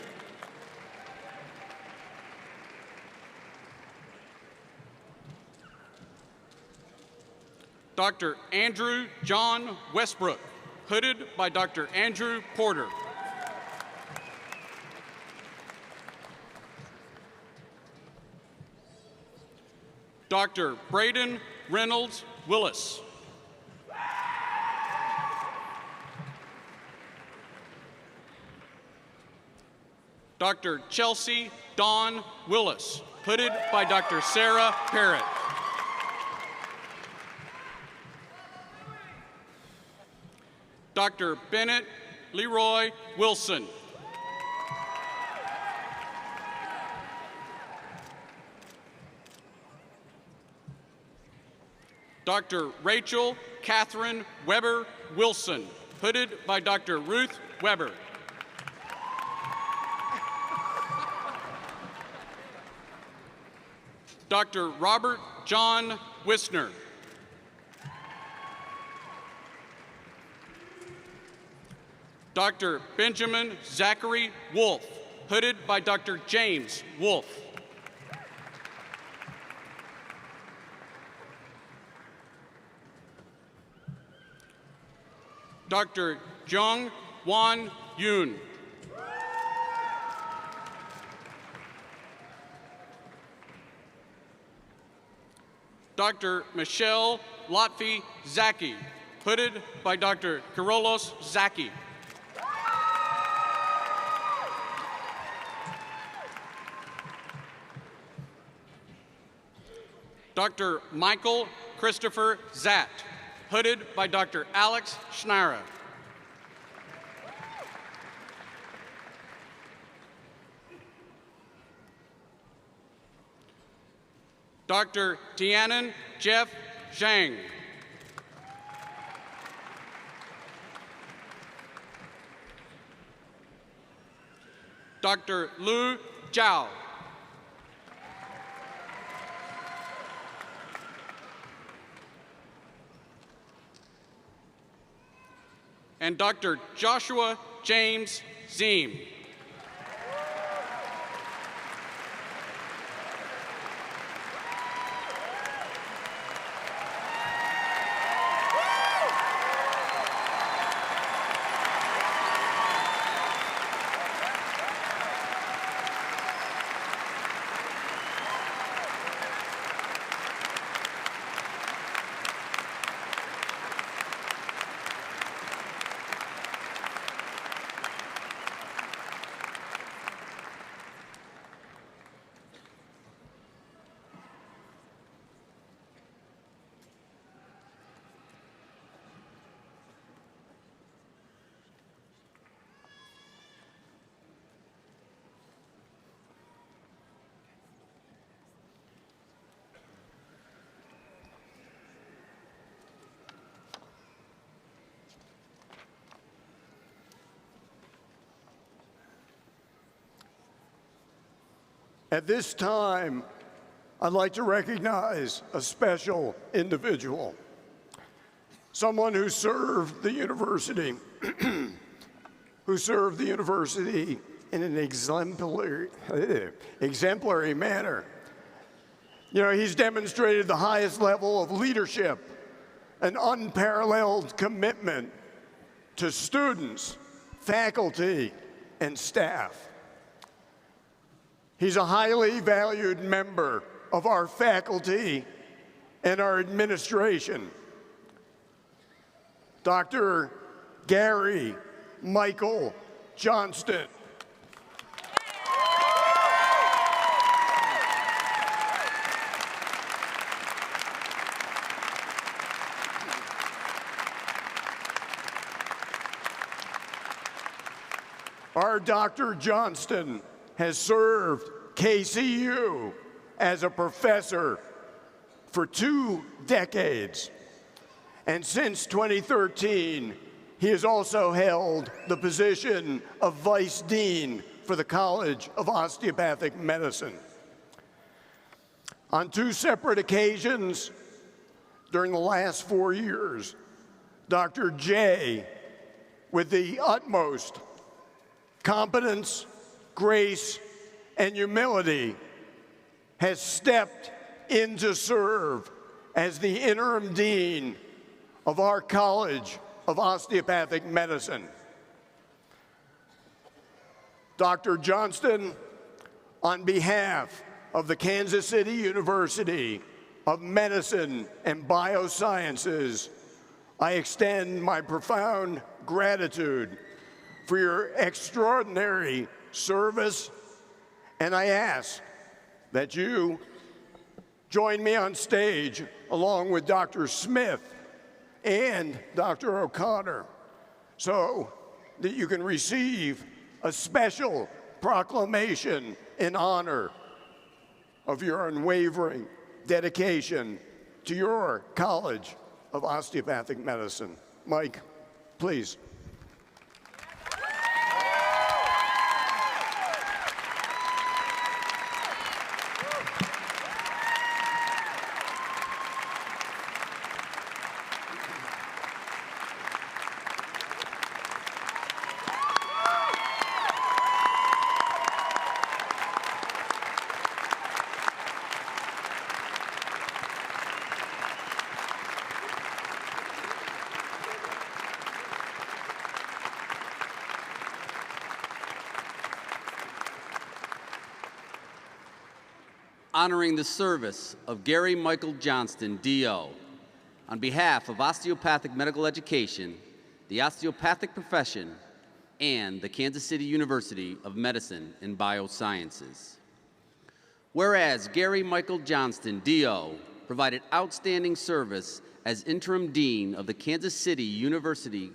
Dr. Andrew John Westbrook, hooded by Dr. Andrew Porter. Dr. Braden Reynolds Willis. Dr. Chelsea Dawn Willis, hooded by Dr. Sarah Parrott. Dr. Bennett Leroy Wilson. Dr. Rachel Catherine Weber Wilson, hooded by Dr. Ruth Weber. Dr. Robert John Wisner. Dr. Benjamin Zachary Wolf, hooded by Dr. James Wolf. Dr. Jung Wan Yoon. Dr. Michelle Lotfi Zaki, hooded by Dr. Karolos Zaki. Dr. Michael Christopher Zatt, hooded by Dr. Alex Schnara. Dr. Tianan Jeff Zhang. Dr. Lu Zhao. And Dr. Joshua James Ziem. At this time, I'd like to recognize a special individual, someone who served the university, in an exemplary manner. You know, he's demonstrated the highest level of leadership and unparalleled commitment to students, faculty, and staff. He's a highly valued member of our faculty and our administration. Dr. Gary Michael Johnston. Our Dr. Johnston has served KCU as a professor for 2 decades. And since 2013, he has also held the position of Vice Dean for the College of Osteopathic Medicine. On 2 separate occasions during the last 4 years, Dr. J, with the utmost competence, grace, and humility, has stepped in to serve as the interim dean of our College of Osteopathic Medicine. Dr. Johnston, on behalf of the Kansas City University of Medicine and Biosciences, I extend my profound gratitude for your extraordinary service, and I ask that you join me on stage along with Dr. Smith and Dr. O'Connor so that you can receive a special proclamation in honor of your unwavering dedication to your College of Osteopathic Medicine. Mike, please. Honoring the service of Gary Michael Johnston, D.O. On behalf of osteopathic medical education, the osteopathic profession, and the Kansas City University of Medicine and Biosciences. Whereas Gary Michael Johnston, D.O., provided outstanding service as interim dean of the Kansas City University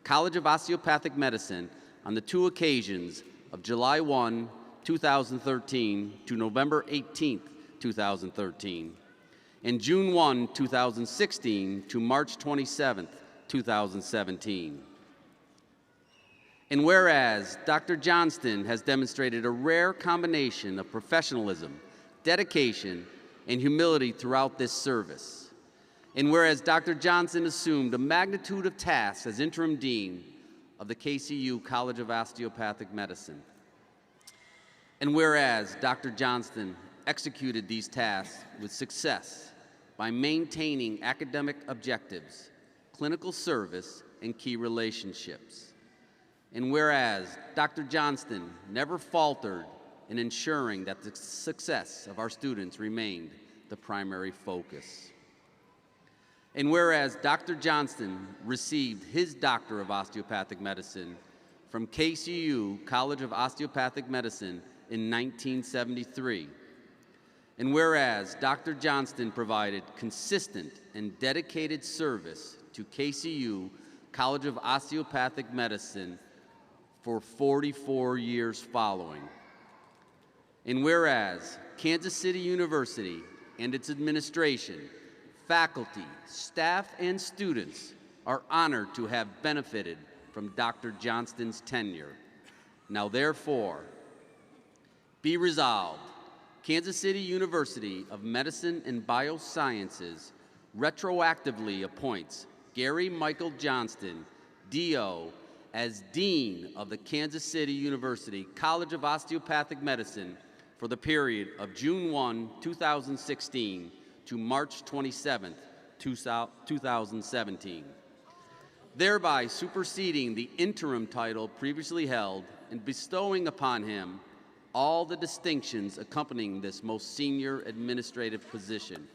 College of Osteopathic Medicine on the 2 occasions of July 1, 2013 to November 18, 2013, and June 1, 2016 to March 27, 2017. And whereas Dr. Johnston has demonstrated a rare combination of professionalism, dedication, and humility throughout this service, and whereas Dr. Johnston assumed a magnitude of tasks as interim dean of the KCU College of Osteopathic Medicine, and whereas Dr. Johnston executed these tasks with success by maintaining academic objectives, clinical service, and key relationships. And whereas Dr. Johnston never faltered in ensuring that the success of our students remained the primary focus. And whereas Dr. Johnston received his Doctor of Osteopathic Medicine from KCU College of Osteopathic Medicine in 1973, and whereas Dr. Johnston provided consistent and dedicated service to KCU College of Osteopathic Medicine for 44 years following, and whereas Kansas City University and its administration, faculty, staff, and students are honored to have benefited from Dr. Johnston's tenure. Now therefore, be resolved, Kansas City University of Medicine and Biosciences retroactively appoints Gary Michael Johnston, D.O., as Dean of the Kansas City University College of Osteopathic Medicine for the period of June 1, 2016 to March 27, 2017, thereby superseding the interim title previously held and bestowing upon him all the distinctions accompanying this most senior administrative position.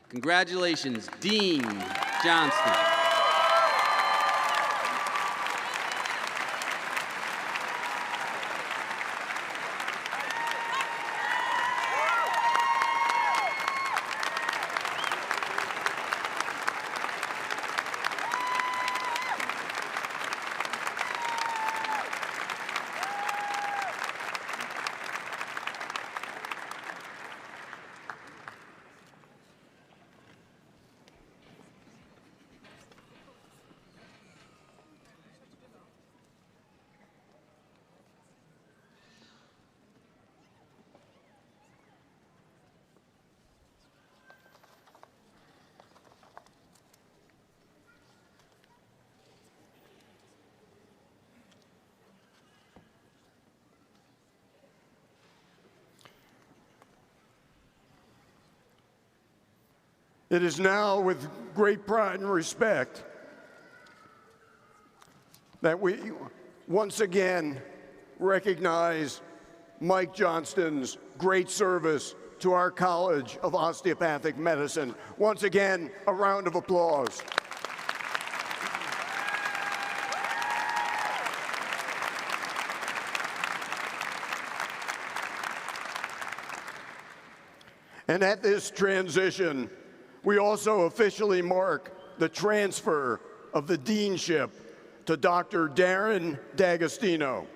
Congratulations, Dean Johnston. It is now with great pride and respect that we once again recognize Mike Johnston's great service to our College of Osteopathic Medicine. Once again, a round of applause. And at this transition, we also officially mark the transfer of the deanship to Dr. Darren D'Agostino.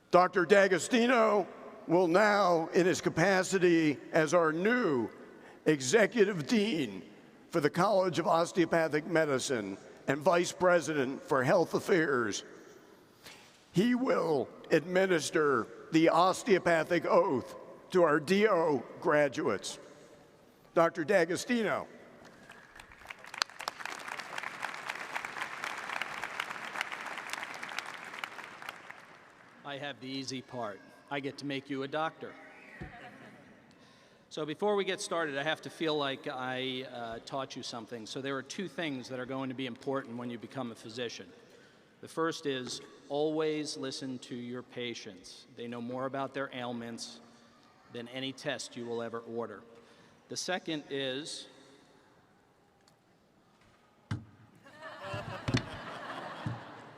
Dr. D'Agostino will now, in his capacity as our new Executive Dean for the College of Osteopathic Medicine and Vice President for Health Affairs, he will administer the osteopathic oath to our DO graduates. Dr. D'Agostino. I have the easy part. I get to make you a doctor. So before we get started, I have to feel like I taught you something. So there are two things that are going to be important when you become a physician. The first is always listen to your patients. They know more about their ailments than any test you will ever order. The second is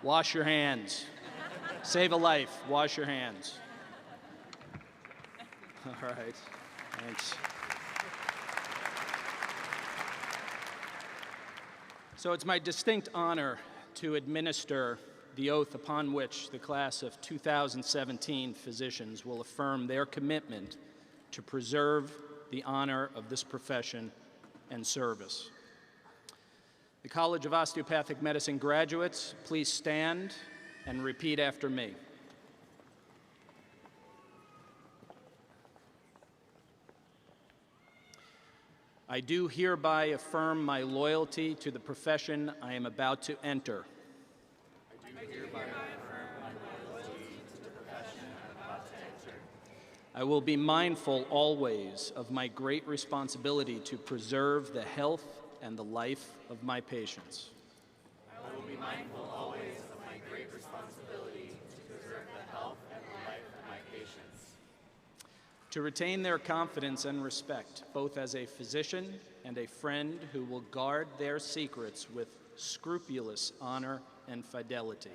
wash your hands. Save a life, wash your hands. All right, thanks. So it's my distinct honor to administer the oath upon which the class of 2017 physicians will affirm their commitment to preserve the honor of this profession and service. The College of Osteopathic Medicine graduates, please stand and repeat after me. I do hereby affirm my loyalty to the profession I am about to enter. I do hereby affirm my loyalty to the profession I am about to enter. I will be mindful always of my great responsibility to preserve the health and the life of my patients. I will be mindful always of my great responsibility to preserve the health and the life of my patients. To retain their confidence and respect, both as a physician and a friend who will guard their secrets with scrupulous honor and fidelity.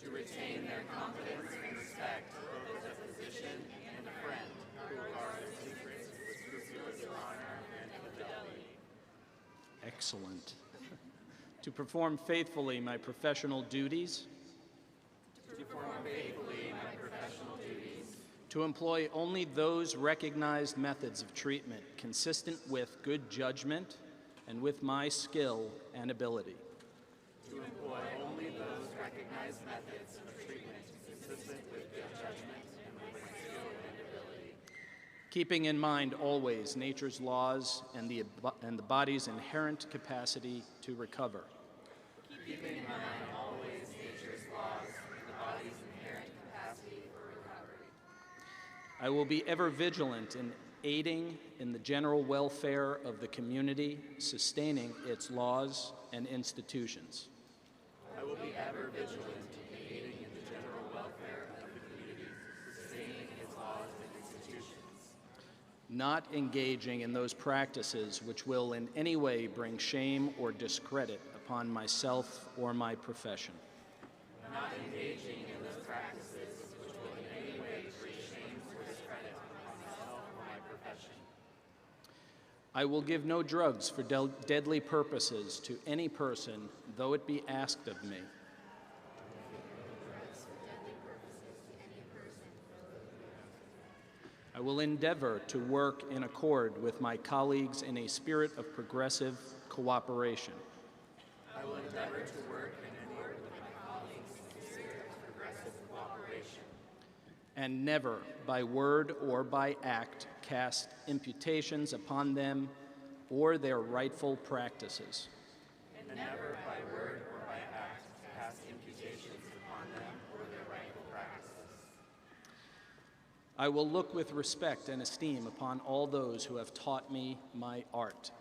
To retain their confidence and respect, both as a physician and a friend who will guard their secrets with scrupulous honor and fidelity. Excellent. To perform faithfully my professional duties. To perform faithfully my professional duties. To employ only those recognized methods of treatment consistent with good judgment and with my skill and ability. To employ only those recognized methods of treatment consistent with good judgment and with my skill and ability. Keeping in mind always nature's laws and the body's inherent capacity to recover. Keeping in mind always nature's laws and the body's inherent capacity for recovery. I will be ever vigilant in aiding in the general welfare of the community, sustaining its laws and institutions. I will be ever vigilant in aiding in the general welfare of the community, sustaining not engaging in those practices which will in any way bring shame or discredit upon myself or my profession. Not engaging in those practices which will in any way bring shame or discredit upon myself or my profession. I will give no drugs for deadly purposes to any person, though it be asked of me. I will endeavor to work in accord with my colleagues in a spirit of progressive cooperation. I will endeavor to work in accord with my colleagues in a spirit of progressive cooperation. And never, by word or by act, cast imputations upon them or their rightful practices. And never, by word or by act, cast imputations upon them or their rightful practices. I will look with respect and esteem upon all those who have taught me my art.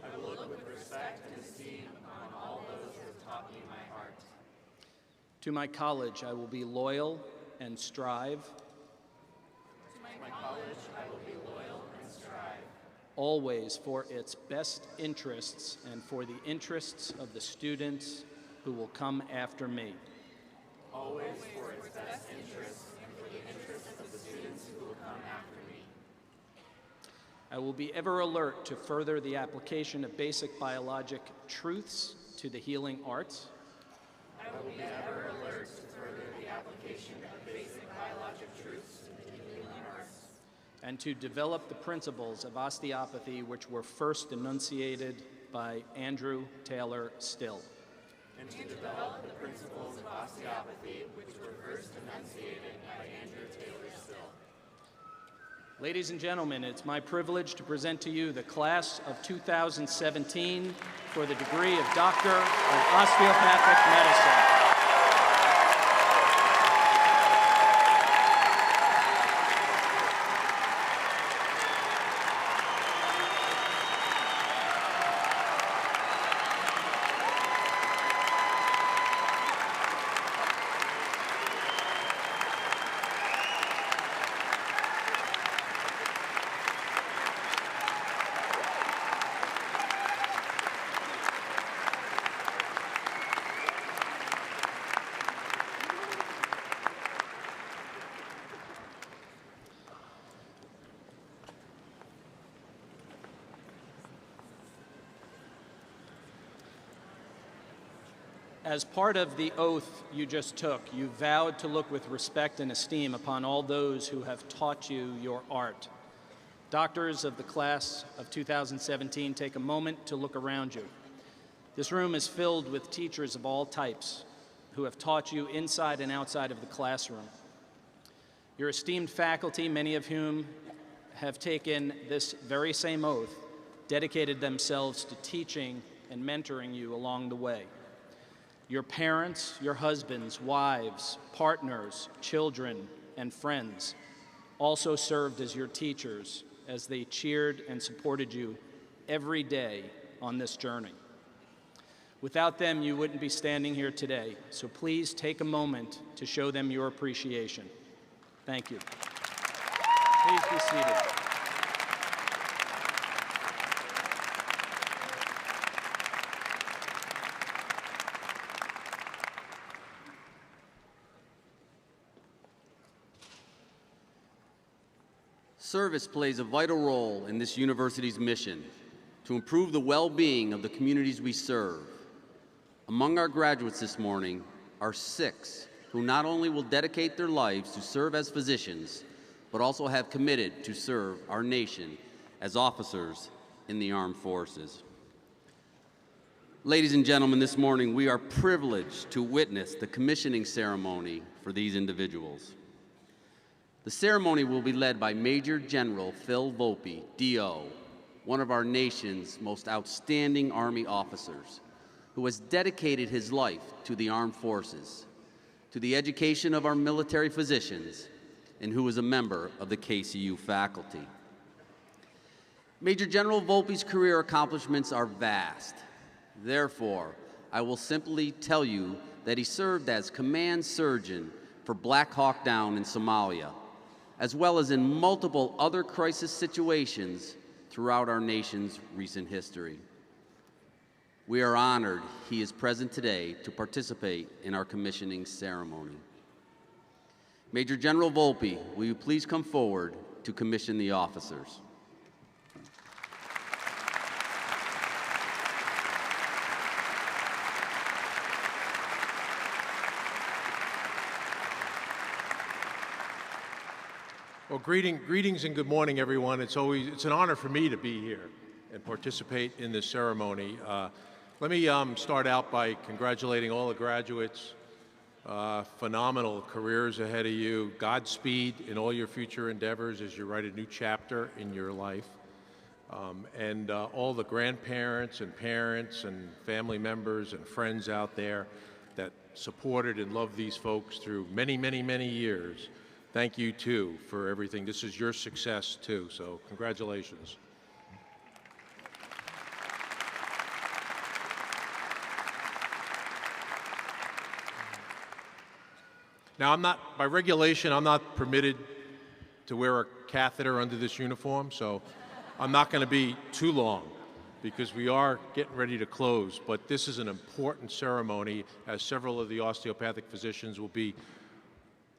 I will look with respect and esteem upon all those who have taught me my art. To my college, I will be loyal and strive. To my college, I will be loyal and strive. Always for its best interests and for the interests of the students who will come after me. Always for its best interests and for the interests of the students who will come after me. I will be ever alert to further the application of basic biologic truths to the healing arts. I will be ever alert to further the application of basic biologic truths to the healing arts. And to develop the principles of osteopathy which were first enunciated by Andrew Taylor Still. And to develop the principles of osteopathy which were first enunciated by Andrew Taylor Still. Ladies and gentlemen, it's my privilege to present to you the class of 2017 for the degree of Doctor of Osteopathic Medicine. As part of the oath you just took, you vowed to look with respect and esteem upon all those who have taught you your art. Doctors of the class of 2017, take a moment to look around you. This room is filled with teachers of all types who have taught you inside and outside of the classroom. Your esteemed faculty, many of whom have taken this very same oath, dedicated themselves to teaching and mentoring you along the way. Your parents, your husbands, wives, partners, children, and friends also served as your teachers as they cheered and supported you every day on this journey. Without them, you wouldn't be standing here today, so please take a moment to show them your appreciation. Thank you. Please be seated. Service plays a vital role in this university's mission to improve the well-being of the communities we serve. Among our graduates this morning are 6 who not only will dedicate their lives to serve as physicians, but also have committed to serve our nation as officers in the armed forces. Ladies and gentlemen, this morning we are privileged to witness the commissioning ceremony for these individuals. The ceremony will be led by Major General Phil Volpe, DO, one of our nation's most outstanding Army officers, who has dedicated his life to the armed forces, to the education of our military physicians, and who is a member of the KCU faculty. Major General Volpe's career accomplishments are vast. Therefore, I will simply tell you that he served as command surgeon for Black Hawk Down in Somalia, as well as in multiple other crisis situations throughout our nation's recent history. We are honored he is present today to participate in our commissioning ceremony. Major General Volpe, will you please come forward to commission the officers? Well, greetings and good morning, everyone. It's an honor for me to be here and participate in this ceremony. Let me start out by congratulating all the graduates. Phenomenal careers ahead of you. Godspeed in all your future endeavors as you write a new chapter in your life. And all the grandparents and parents and family members and friends out there that supported and loved these folks through many, many, many years. Thank you, too, for everything. This is your success, too, so congratulations. Now, by regulation, I'm not permitted to wear a catheter under this uniform, so I'm not going to be too long because we are getting ready to close. But this is an important ceremony, as several of the osteopathic physicians will be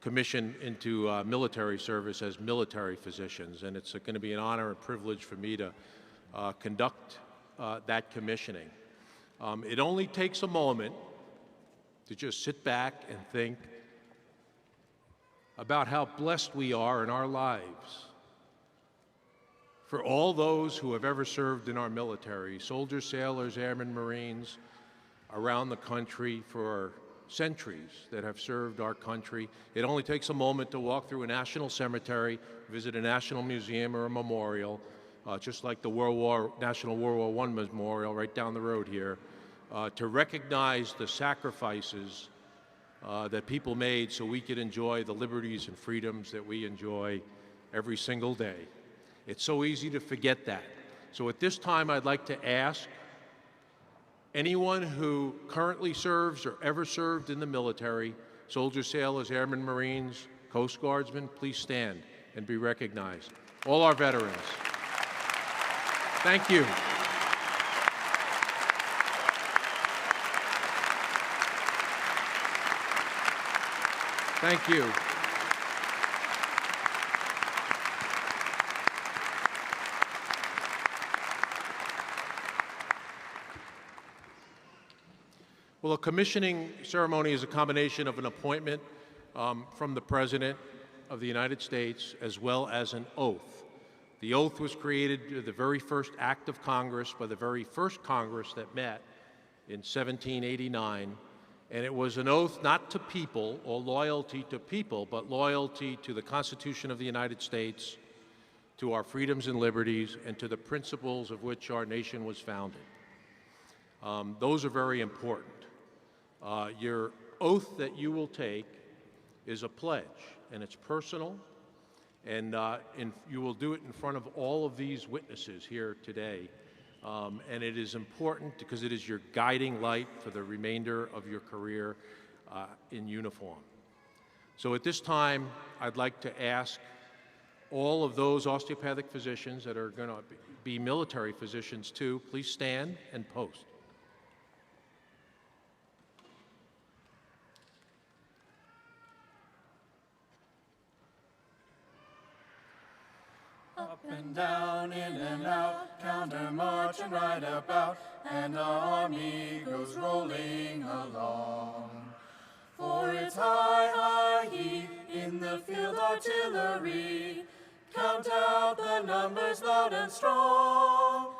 commissioned into military service as military physicians, and it's going to be an honor and privilege for me to conduct that commissioning. It only takes a moment to just sit back and think about how blessed we are in our lives. For all those who have ever served in our military, soldiers, sailors, airmen, Marines, around the country for centuries that have served our country. It only takes a moment to walk through a national cemetery, visit a national museum or a memorial, just like the National World War I Memorial right down the road here, to recognize the sacrifices that people made so we could enjoy the liberties and freedoms that we enjoy every single day. It's so easy to forget that. So at this time, I'd like to ask anyone who currently serves or ever served in the military, soldiers, sailors, airmen, Marines, Coast Guardsmen, please stand and be recognized. All our veterans. Thank you. Thank you. Well, a commissioning ceremony is a combination of an appointment from the President of the United States as well as an oath. The oath was created, the very first act of Congress, by the very first Congress that met in 1789, and it was an oath not to people or loyalty to people, but loyalty to the Constitution of the United States, to our freedoms and liberties, and to the principles of which our nation was founded. Those are very important. Your oath that you will take is a pledge, and it's personal, and you will do it in front of all of these witnesses here today. And it is important because it is your guiding light for the remainder of your career in uniform. So at this time, I'd like to ask all of those osteopathic physicians that are going to be military physicians too, please stand and post. Up and down, in and out, counter march and right about, and our army goes rolling along. For it's high, high heat in the field artillery. Count out the numbers loud and strong.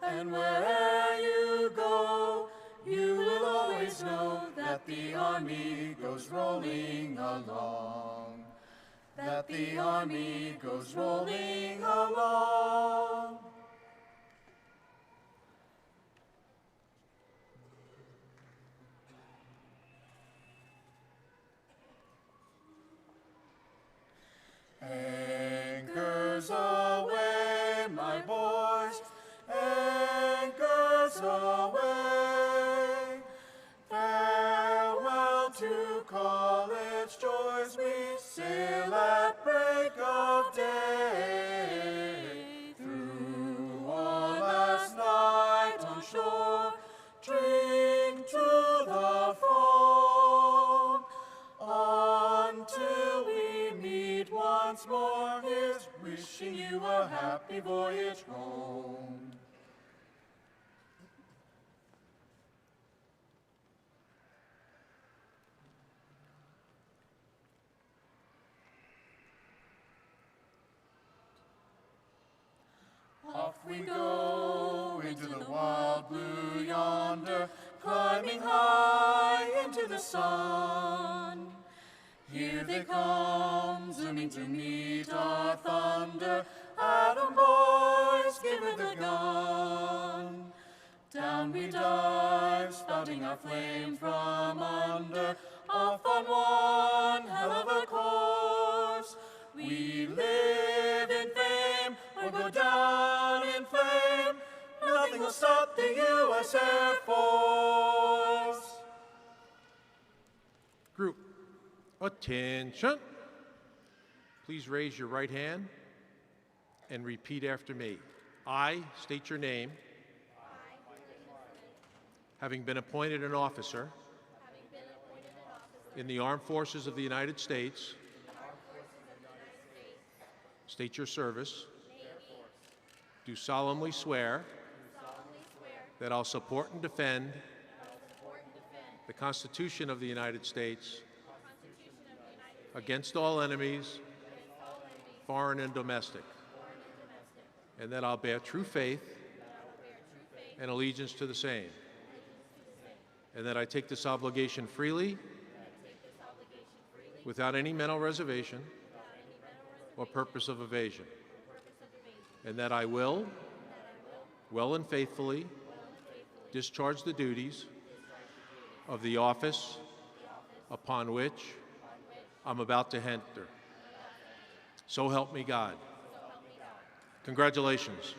And where'er you go, you will always know that the army goes rolling along. That the army goes rolling along. Anchors aweigh, my boys, anchors aweigh. Farewell to college joys, we sail at break of wishing you a happy voyage home. Off we go into the wild blue yonder, climbing high into the sun. Here they come, zooming to meet our thunder. Atom boys, give her the gun. Down we dive, spouting our flame from under. Off on one hell of a course. We live in fame or go down in flame. Nothing will stop the U.S. Air Force. Group, attention. Please raise your right hand and repeat after me. I state your name. Having been appointed an officer in the Armed Forces of the United States, state your service, do solemnly swear that I'll support and defend the Constitution of the United States against all enemies, foreign and domestic, and that I'll bear true faith and allegiance to the same, and that I take this obligation freely without any mental reservation or purpose of evasion, and that I will, well and faithfully, discharge the duties of the office upon which I'm about to enter. So help me God. Congratulations.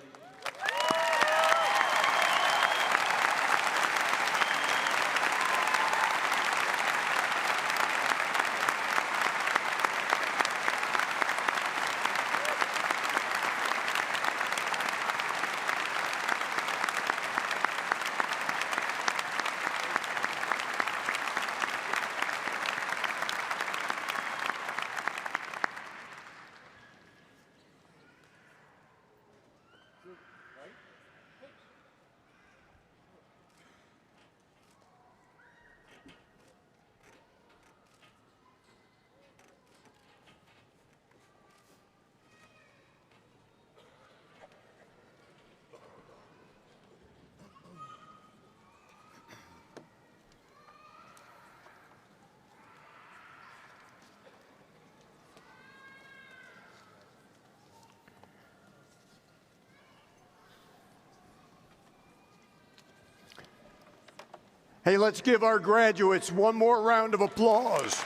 Hey, let's give our graduates one more round of applause.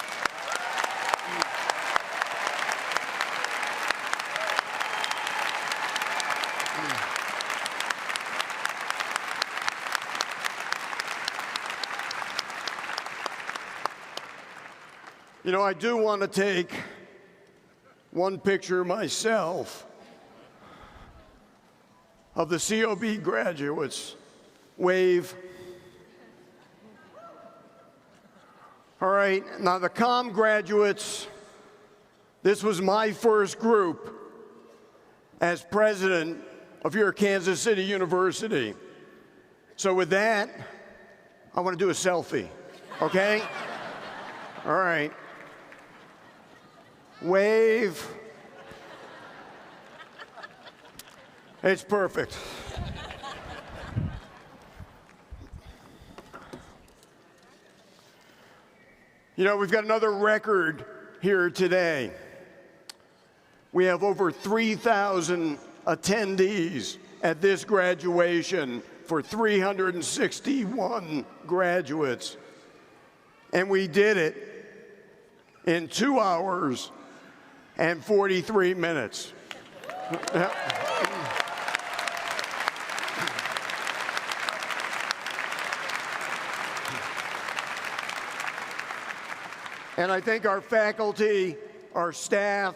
You know, I do want to take one picture myself of the COB graduates. Wave. All right, now the COM graduates, this was my first group as president of your Kansas City University. So with that, I want to do a selfie, okay? All right. Wave. It's perfect. You know, we've got another record here today. We have over 3,000 attendees at this graduation for 361 graduates. And we did it in 2 hours and 43 minutes. And I think our faculty, our staff,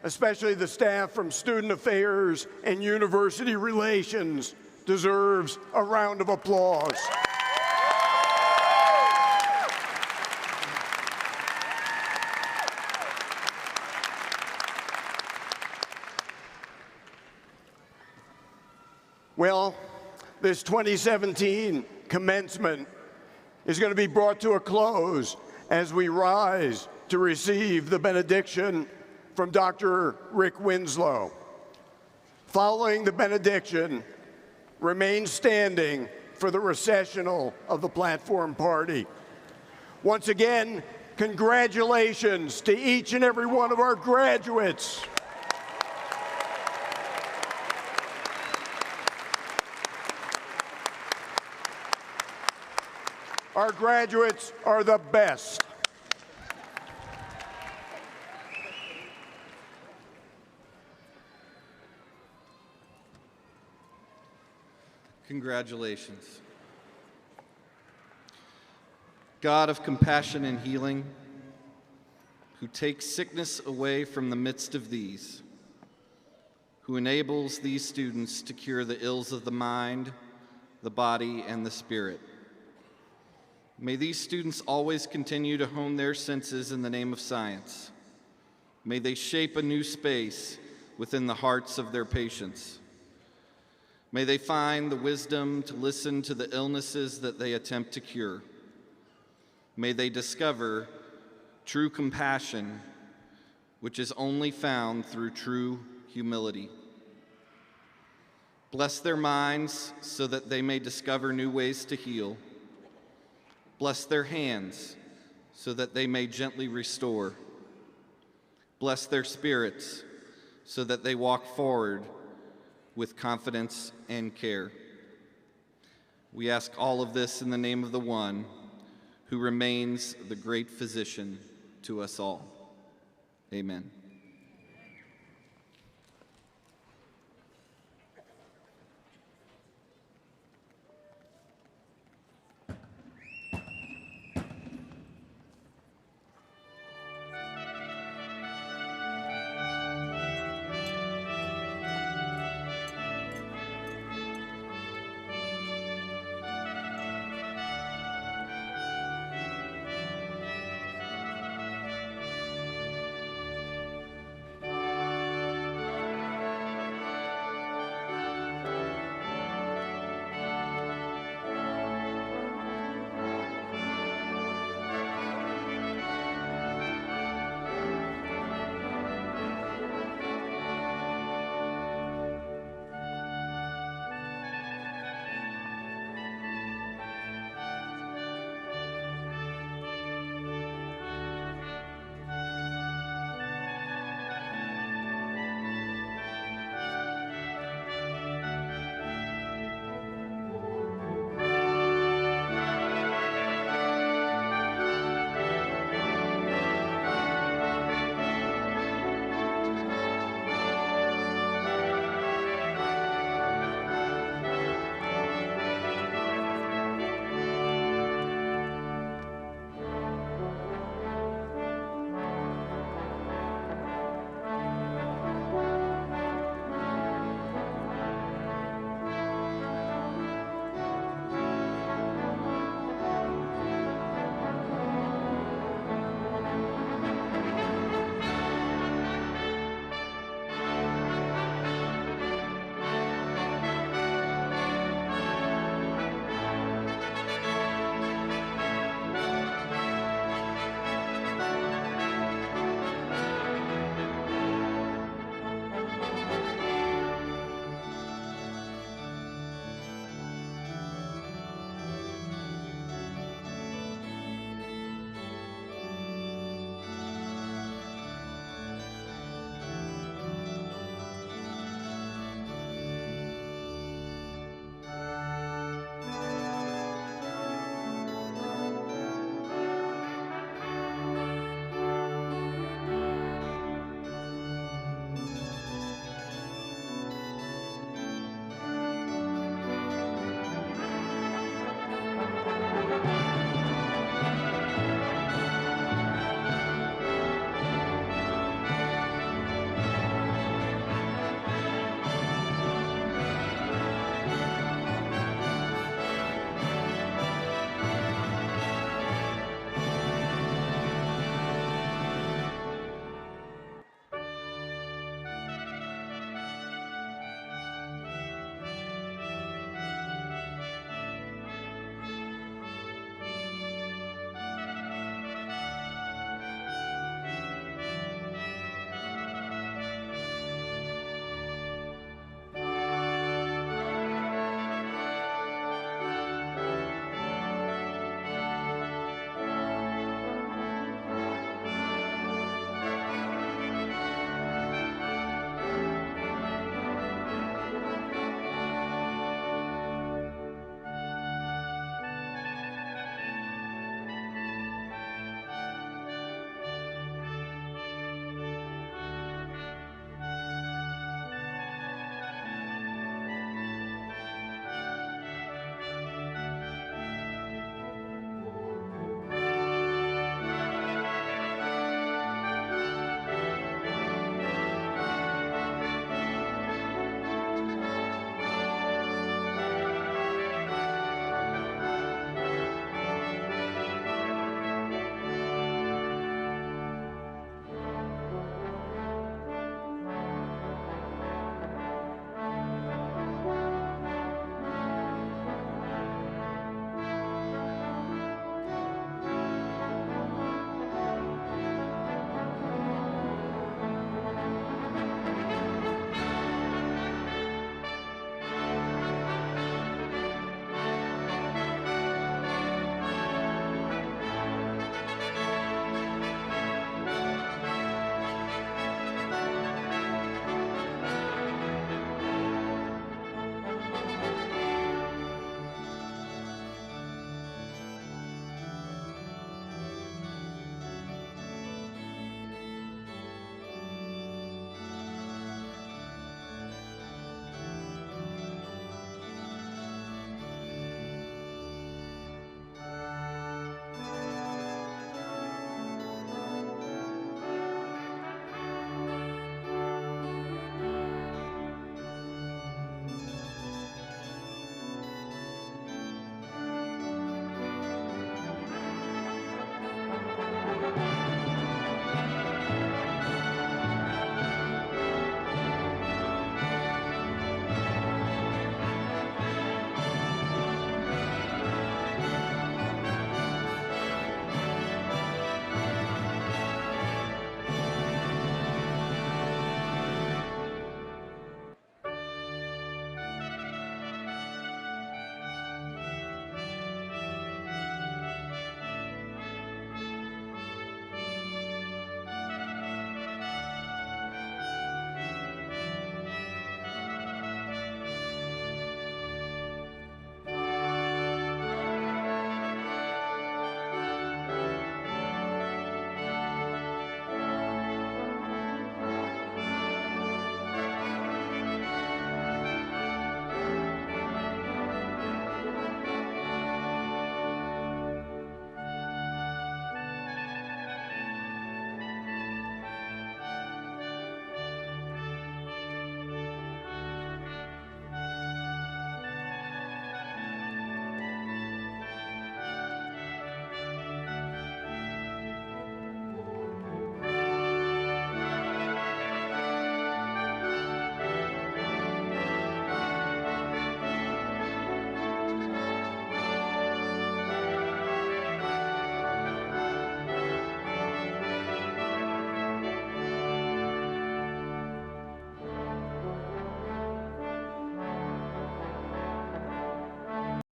especially the staff from Student Affairs and University Relations, deserves a round of applause. this 2017 commencement is going to be brought to a close as we rise to receive the benediction from Dr. Rick Winslow. Following the benediction, remain standing for the recessional of the platform party. Once again, congratulations to each and every one of our graduates. Our graduates are the best. Congratulations. God of compassion and healing, who takes sickness away from the midst of these, who enables these students to cure the ills of the mind, the body, and the spirit. May these students always continue to hone their senses in the name of science. May they shape a new space within the hearts of their patients. May they find the wisdom to listen to the illnesses that they attempt to cure. May they discover true compassion, which is only found through true humility. Bless their minds so that they may discover new ways to heal. Bless their hands so that they may gently restore. Bless their spirits so that they walk forward with confidence and care. We ask all of this in the name of the one who remains the great physician to us all. Amen.